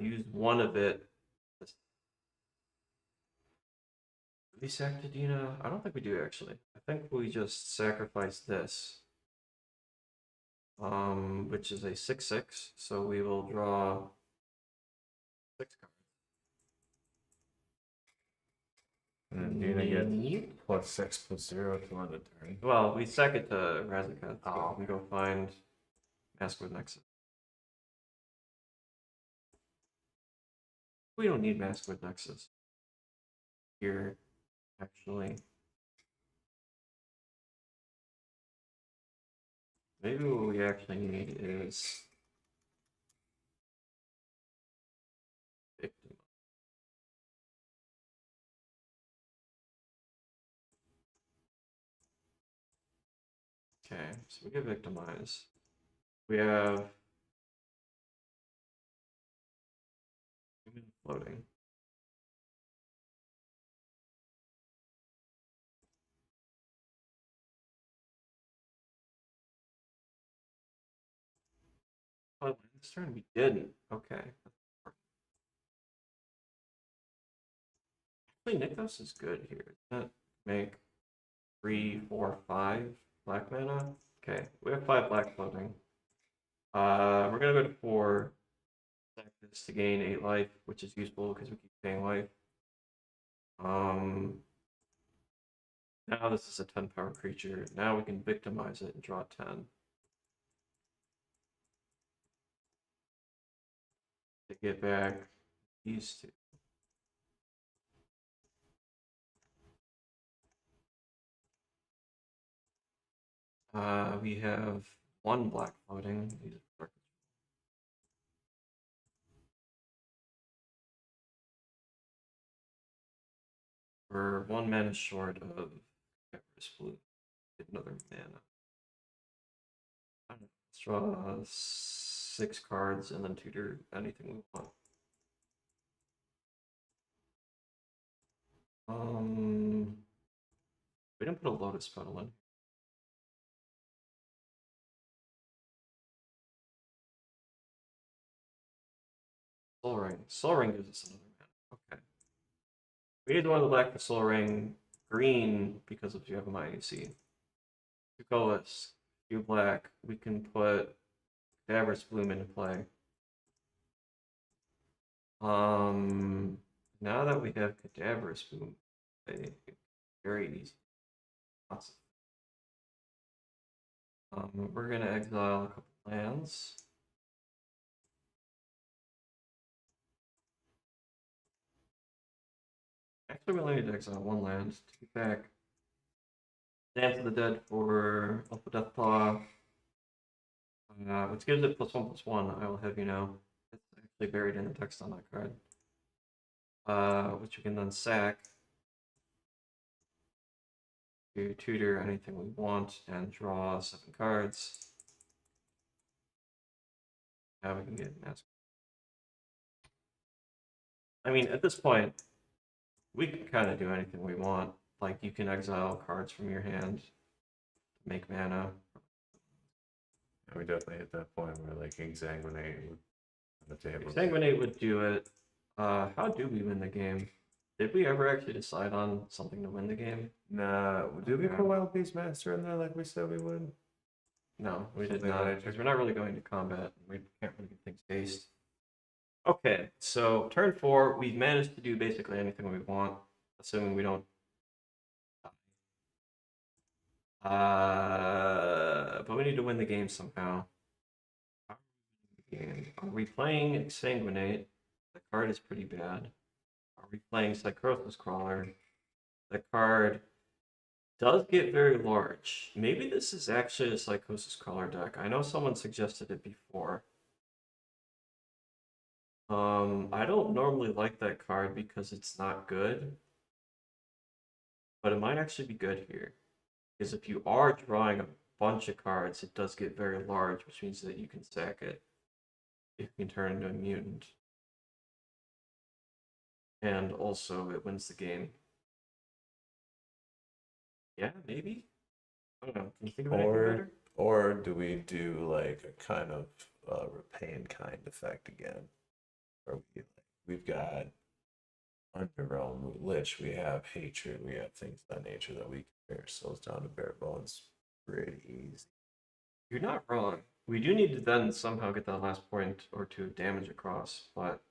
Use 1 of it. Do we sack to Dina? I don't think we do, actually. I think we just sacrifice this. Which is a 6/6, so we will draw 6 cards. And Dina gets +6/+0 to end the turn. Well, we sack it to Razaketh, so Oh, we can go find Maskwood Nexus. We don't need Maskwood Nexus here, actually. Maybe what we actually need is victim. Okay, so we get victimize. We have human floating. Oh, this turn we didn't. Okay. Actually, Nykthos is good here. Doesn't that make 3, 4, 5 black mana? Okay, we have 5 black floating. We're gonna go to 4. Sack this to gain 8 life, which is useful because we keep paying life. Now this is a 10 power creature. Now we can victimize it and draw 10. To get back these two. We have 1 black floating. We're 1 mana short of Everest Blue. Get another mana. I don't know. Let's draw 6 cards and then tutor anything we want. We didn't put a Lotus Petal in. Soul Ring. Soul Ring gives us another mana. Okay. We need one of the black for Soul Ring. Green because of you have my AC. Two colorless, few black. We can put Davros Bloom into play. Now that we have Cadaverous Bloom, very easy. Lots of. We're gonna exile a couple lands. Actually, we only need to exile 1 land to get back. Dance of the Dead for Alpha Deathclaw, which gives it +1/+1. I will have you know. It's actually buried in the text on that card. Which we can then sack to tutor anything we want and draw 7 cards. Now we can get Mask. I mean, at this point, we can kind of do anything we want. Like, you can exile cards from your hand to make mana. And we definitely hit that point where like Exsanguinate on the table. Exsanguinate would do it. How do we win the game? Did we ever actually decide on something to win the game? Nah, did we Okay. put Wild Beast Master in there like we said we would? No, we did Something not, like- because we're not really going to combat. We can't really get things based. Okay, so turn 4, we've managed to do basically anything we want, assuming we don't die. But we need to win the game somehow. Are we playing Exsanguinate? The card is pretty bad. Are we playing Psychosis Crawler? The card does get very large. Maybe this is actually a Psychosis Crawler deck. I know someone suggested it before. I don't normally like that card because it's not good. But it might actually be good here. Because if you are drawing a bunch of cards, it does get very large, which means that you can sack it. If you can turn into a mutant. And also, it wins the game. Yeah, maybe? I don't know. Can you think of anything better? Or do we do like a kind of repay in kind effect again? Or we've got Underrealm, Lich, we have Hatred, we have things of that nature that we compare ourselves down to bare bones pretty easy. You're not wrong. We do need to then somehow get that last point or 2 of damage across, but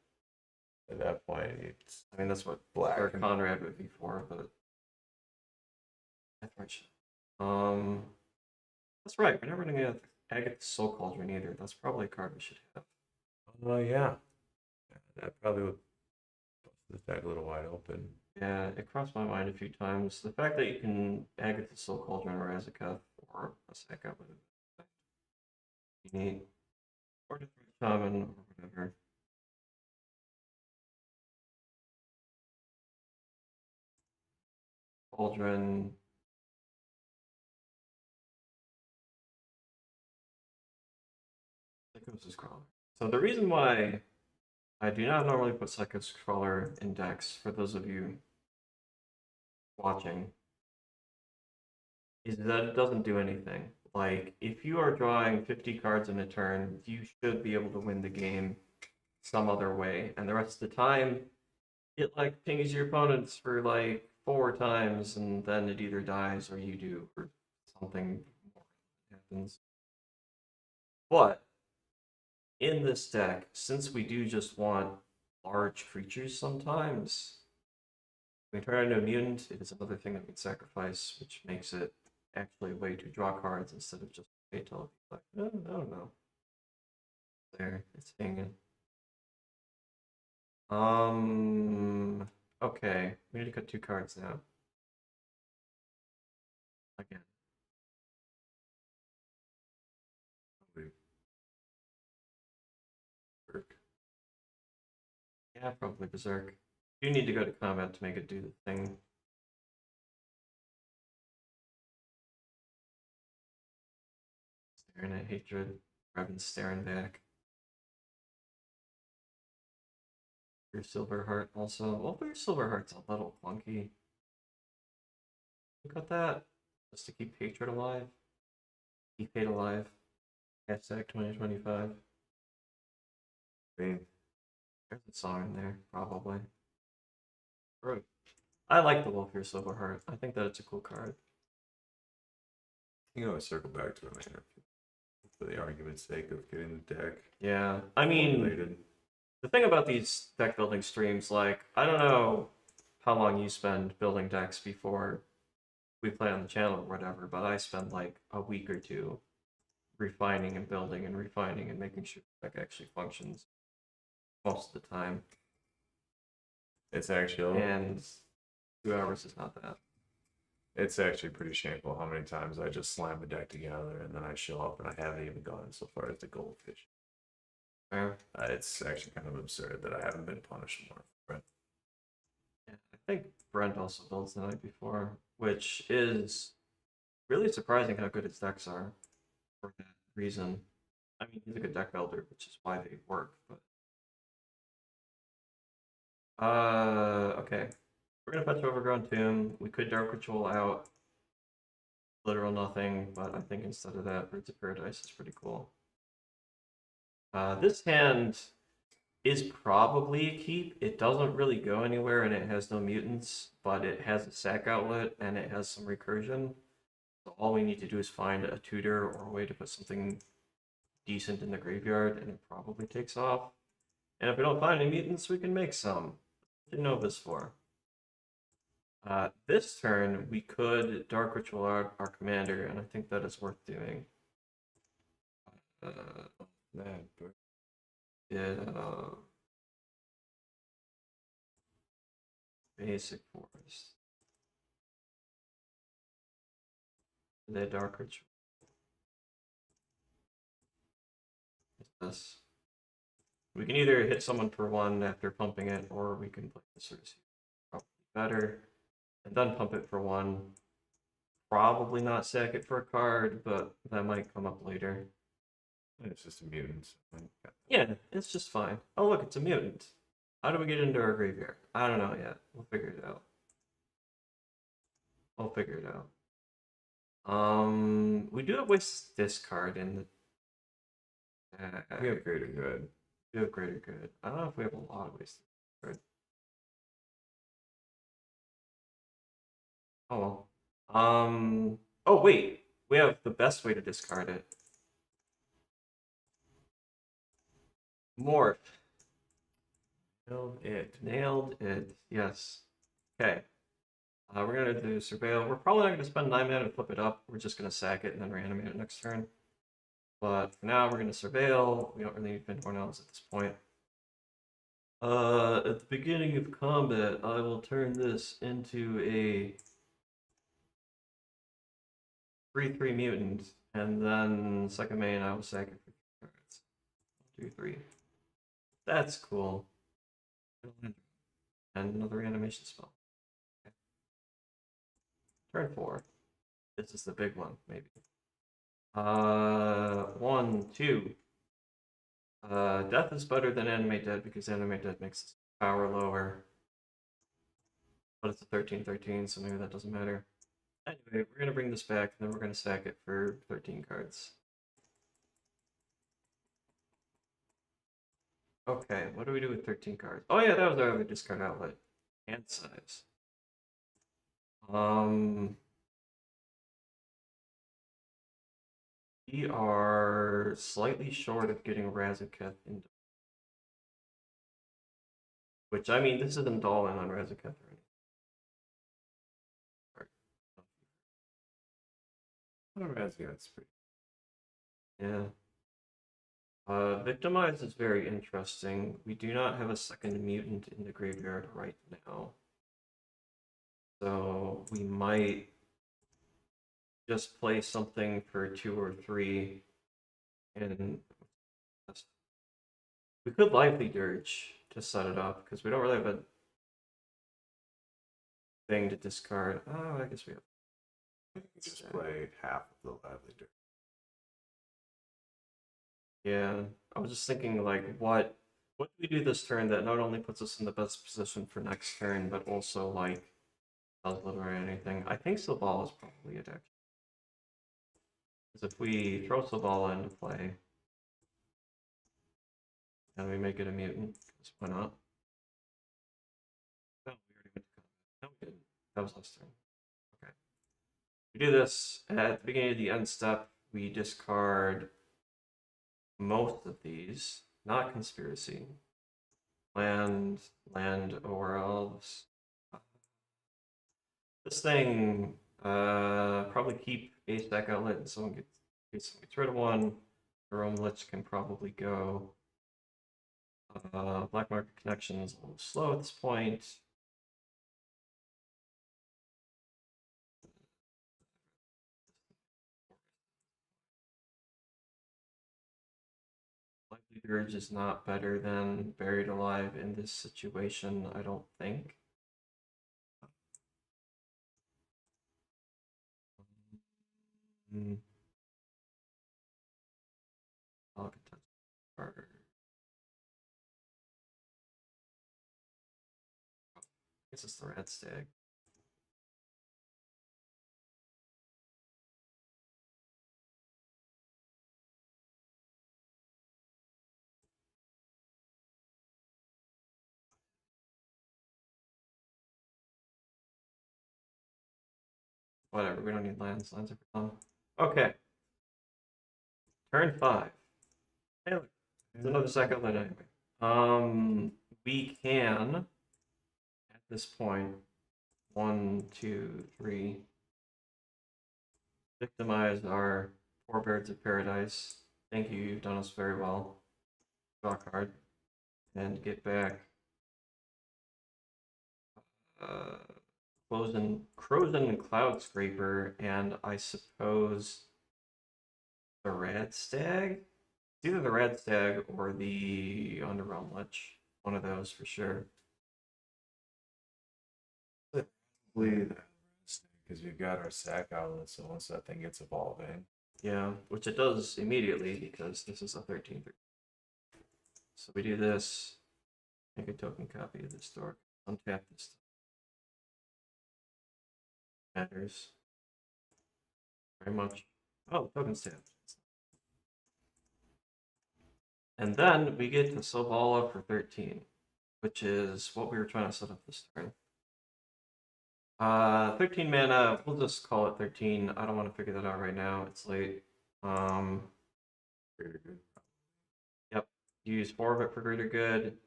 At that point, it's I mean, that's what black. Sir Conrad would be for, but that's right. We're not running a Agatha Soul Cauldron either. That's probably a card we should have. Oh yeah. That probably would bust the deck a little wide open. Yeah, it crossed my mind a few times. The fact that you can Agatha Soul Cauldron or Azeketh or a Seka with it. You need or different shaman or whatever. Cauldron. Psychosis Crawler. So the reason why I do not normally put Psychosis Crawler in decks, for those of you watching, is that it doesn't do anything. Like, if you are drawing 50 cards in a turn, you should be able to win the game some other way. And the rest of the time, it like pings your opponents for like 4 times, and then it either dies or you do, or something more happens. But in this deck, since we do just want large creatures sometimes, we turn into a mutant, it is another thing that we can sacrifice, which makes it actually a way to draw cards instead of just fatal. Like, I don't know. There, it's hanging. Okay, we need to cut 2 cards now. Again. Berserk. Yeah, probably Berserk. You need to go to combat to make it do the thing. Staring at hatred. Revan's staring back. Your Silverheart also. Well, your Silverheart's a little clunky. Cut that just to keep hatred alive. Keep hate alive. Hashtag 2025. I mean, There's a song in there, probably. Right. I like the Wolf Your Silverheart. I think that it's a cool card. you can always circle back to it later for the argument's sake of getting the deck Yeah, I mean, formulated. the thing about these deck building streams, like, I don't know how long you spend building decks before we play on the channel or whatever, but I spend like a week or 2 refining and building and refining and making sure the deck actually functions most of the time. It's actually And 2 hours is not that. it's actually pretty shameful how many times I just slam a deck together and then I show up and I haven't even gone so far as the goldfish. Fair. It's actually kind of absurd that I haven't been punished more for it. Yeah, I think Brent also builds the night before, which is really surprising how good his decks are for that reason. I mean, he's a good deck builder, which is why they work, but okay. We're gonna fetch Overgrown Tomb. We could Dark Ritual out literal nothing, but I think instead of that, Roots of Paradise is pretty cool. This hand is probably a keep. It doesn't really go anywhere and it has no mutants, but it has a sack outlet and it has some recursion. So all we need to do is find a tutor or a way to put something decent in the graveyard and it probably takes off. And if we don't find any mutants, we can make some. Jenova's for. This turn, we could Dark Ritual our commander, and I think that is worth doing. Basic Forest. The Dark Ritual. This. We can either hit someone for 1 after pumping it, or we can play the Cersei. Probably better. And then pump it for 1. Probably not sack it for a card, but that might come up later. It's just a mutant. Yeah, it's just fine. Oh, look, it's a mutant. How do we get into our graveyard? I don't know yet. We'll figure it out. We'll figure it out. We do have waste discard in the. We have greater good. We have greater good. I don't know if we have a lot of waste discard. Oh well. Oh wait, we have the best way to discard it. Morph. Nailed it. Nailed it. Yes. Okay. We're gonna do surveil. We're probably not gonna spend 9 mana to flip it up. We're just gonna sack it and then reanimate it next turn. But for now, we're gonna surveil. We don't really need Pin Tornadoes at this point. At the beginning of combat, I will turn this into a 3/3 mutant, and then second main I will sack it for 3 cards. 2, 3. That's cool. And another animation spell. Okay. Turn 4. This is the big one, maybe. 1, 2. Death is better than Animate Dead because Animate Dead makes its power lower. But it's a 13/13, so maybe that doesn't matter. Anyway, we're gonna bring this back, and then we're gonna sack it for 13 cards. Okay, what do we do with 13 cards? Oh yeah, that was our other discard outlet. Hand size. We are slightly short of getting Razaketh into, which I mean, this isn't all in on Razaketh or anything. That's pretty. Yeah. Victimize is very interesting. We do not have a second mutant in the graveyard right now. So we might just play something for 2 or 3 and we could Lively Dirge to set it up because we don't really have a thing to discard. Oh, I guess we have. Just play half of the lively dirt. Yeah, I was just thinking like what do we do this turn that not only puts us in the best position for next turn, but also like does little or anything. I think Silval is probably it actually. Because if we throw Silval into play, and we make it a mutant, because why not? No, we already went to combat. No, we didn't. That was last turn. Okay. We do this at the beginning of the end step. We discard most of these, not conspiracy. Land, or elves. This thing, probably keep a stack outlet and someone gets rid of one. Jerome Lich can probably go. Black Market Connection is a little slow at this point. Lively Dirge is not better than Buried Alive in this situation, I don't think. I'll contest harder. This is the Red Stag. Whatever, we don't need lands. Lands are for fun. Okay. Turn 5. Hey, look. It's another second land anyway. We can, at this point, 1, 2, 3, victimize our 4 Birds of Paradise. Thank you, you've done us very well. Draw a card. And get back Crozen Cloud Scraper, and I suppose the Rad Stag? It's either the Rad Stag or the Underrealm Lich. One of those for sure. Because we've got our sack outlet, so once that thing gets evolving. Yeah, which it does immediately because this is a 13. So we do this. Make a token copy of this dork. Untap this. Matters very much. Oh, token's tapped. And then we get to Sobala for 13, which is what we were trying to set up this turn. 13 mana, we'll just call it 13. I don't want to figure that out right now. It's late. Very good. Yep. Use 4 of it for greater good.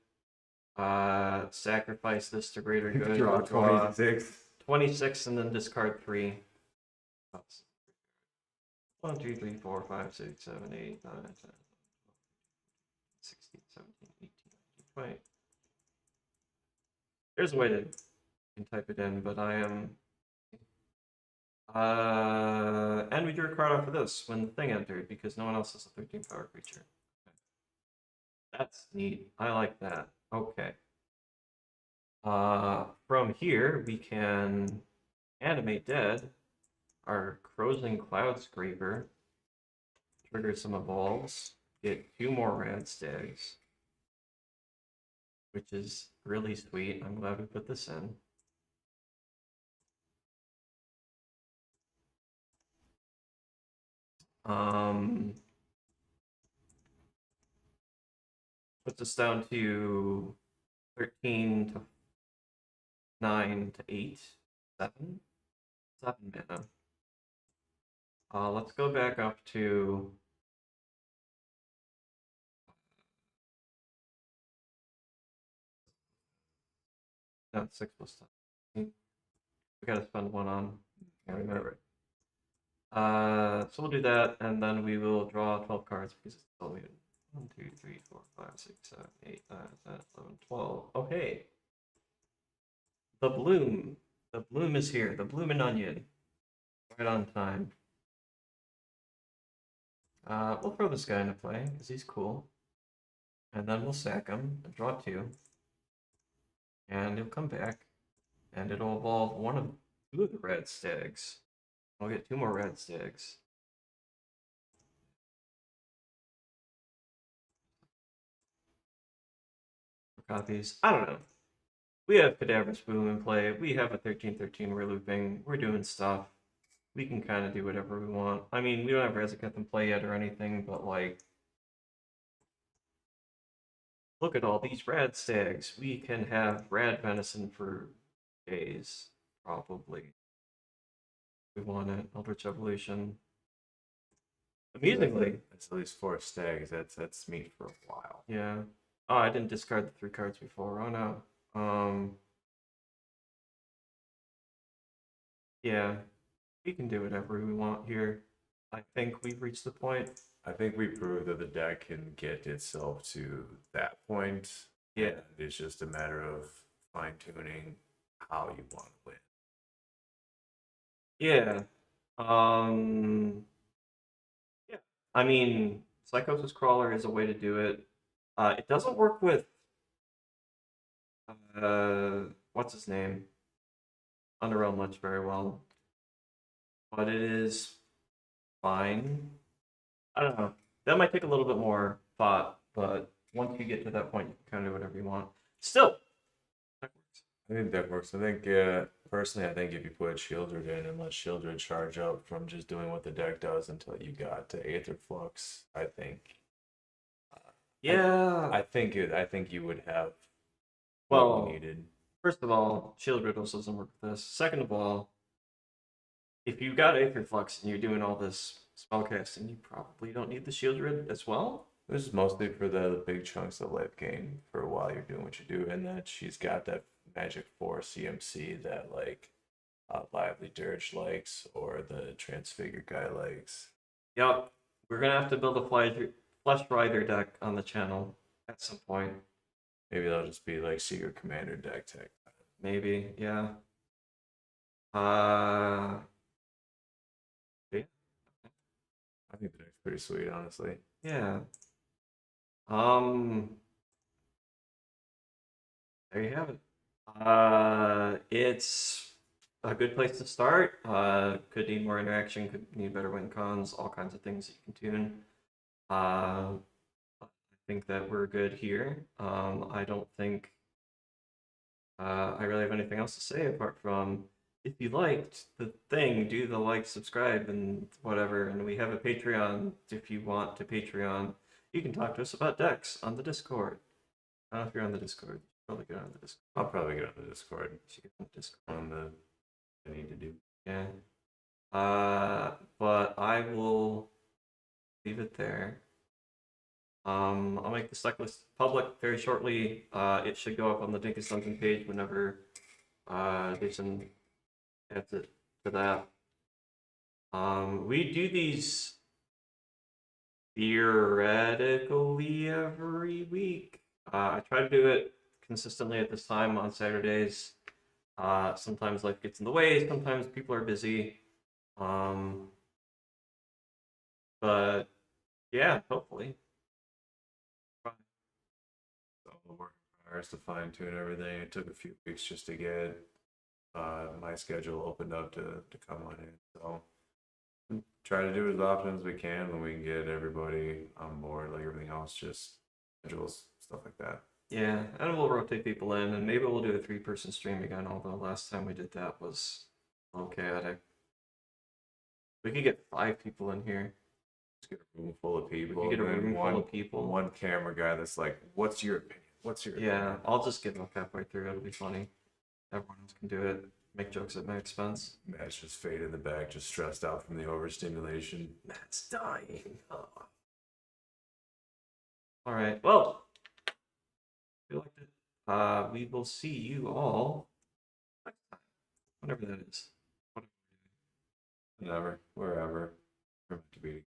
Sacrifice this to greater good. Draw We'll draw 26. 26 and then discard 3. 1, 2, 3, 4, 5, 6, 7, 8, 9, 10, 16, 17, 18, 19, 20. There's a way to you can type it in, but I am. And we drew a card off of this when the thing entered because no one else has a 13 power creature. That's neat. I like that. Okay. From here we can animate dead our Crossing Cloud Scraper, trigger some evolves, get 2 more rad stags, which is really sweet. I'm glad we put this in. Puts us down to 13 to 9 to 8, 7 mana. Let's go back up to no, 6 plus 10. We gotta spend 1 on. Right. So we'll do that, and then we will draw 12 cards because it's all we 1, 2, 3, 4, 5, 6, 7, 8, 9, 10, 11, 12. Oh, hey. The bloom. The bloom is here. The bloomin' onion. Right on time. We'll throw this guy into play because he's cool. And then we'll sack him and draw 2. And he'll come back. And it'll evolve 2 of the red stags. We'll get 2 more red stags. Copies. I don't know. We have Cadaverous Boom in play. We have a 13/13 we're looping. We're doing stuff. We can kind of do whatever we want. I mean, we don't have Razaketh in play yet or anything, but like, look at all these rad stags. We can have rad venison for days, probably. We want it. Eldritch Evolution. Amusingly. That's at least 4 stags. That's meat for a while. Yeah. Oh, I didn't discard the 3 cards before. Oh no. Yeah. We can do whatever we want here. I think we've reached the point. I think we proved that the deck can get itself to that point. Yeah. And it's just a matter of fine tuning how you want to win. Yeah. Yeah. I mean, Psychosis Crawler is a way to do it. It doesn't work with what's his name? Underrealm Lich very well. But it is fine. I don't know. That might take a little bit more thought, but once you get to that point, you can kind of do whatever you want. Still, that works. I think that works. I think, personally, I think if you put Shieldred in and let Shieldred charge up from just doing what the deck does until you got to Aether Flux, I think. Yeah. I think you would have Well, what you needed. First of all, Shield Riddles doesn't work with this. Second of all, if you got Aether Flux and you're doing all this spellcasting, you probably don't need the Shield Rid as well. This is mostly for the big chunks of life gain for a while you're doing what you do, and that she's got that Magic 4 CMC that like Lively Dirge likes or the Transfigure guy likes. Yep. We're gonna have to build a Flesh Rider deck on the channel at some point. Maybe that'll just be like Secret Commander deck tech. Maybe, yeah. Yeah. I think the deck's pretty sweet, honestly. Yeah. There you have it. It's a good place to start. Could need more interaction, could need better win cons, all kinds of things that you can tune. I think that we're good here. I don't think I really have anything else to say apart from if you liked the thing, do the like, subscribe, and whatever. And we have a Patreon if you want to Patreon. You can talk to us about decks on the Discord. I don't know if you're on the Discord. Probably get on the Discord. I'll probably get on the Discord. You should get on the Discord. On the I need to do. Yeah. But I will leave it there. I'll make the stack list public very shortly. It should go up on the Dinkus Dungeon page whenever Jason adds it to that. We do these theoretically every week. I try to do it consistently at this time on Saturdays. Sometimes life gets in the way, sometimes people are busy. But yeah, hopefully. So we're working hours to fine tune everything. It took a few weeks just to get my schedule opened up to come on in. So try to do it as often as we can when we can get everybody on board, like everything else, just schedules, stuff like that. Yeah, and we'll rotate people in, and maybe we'll do a 3-person stream again, although last time we did that was a little chaotic. We could get 5 people in here. Just get a room full of people. We could get a and room then full of people. One camera guy that's like, "What's your opinion? What's your Yeah, opinion?" I'll just give up halfway through. It'll be funny. Everyone else can do it. Make jokes at my expense. Matt's just fade in the back, just stressed out from the overstimulation. Matt's dying. Oh. All right. Well, if you liked it, we will see you all next time, whenever that is. Whenever, wherever, we're meant to be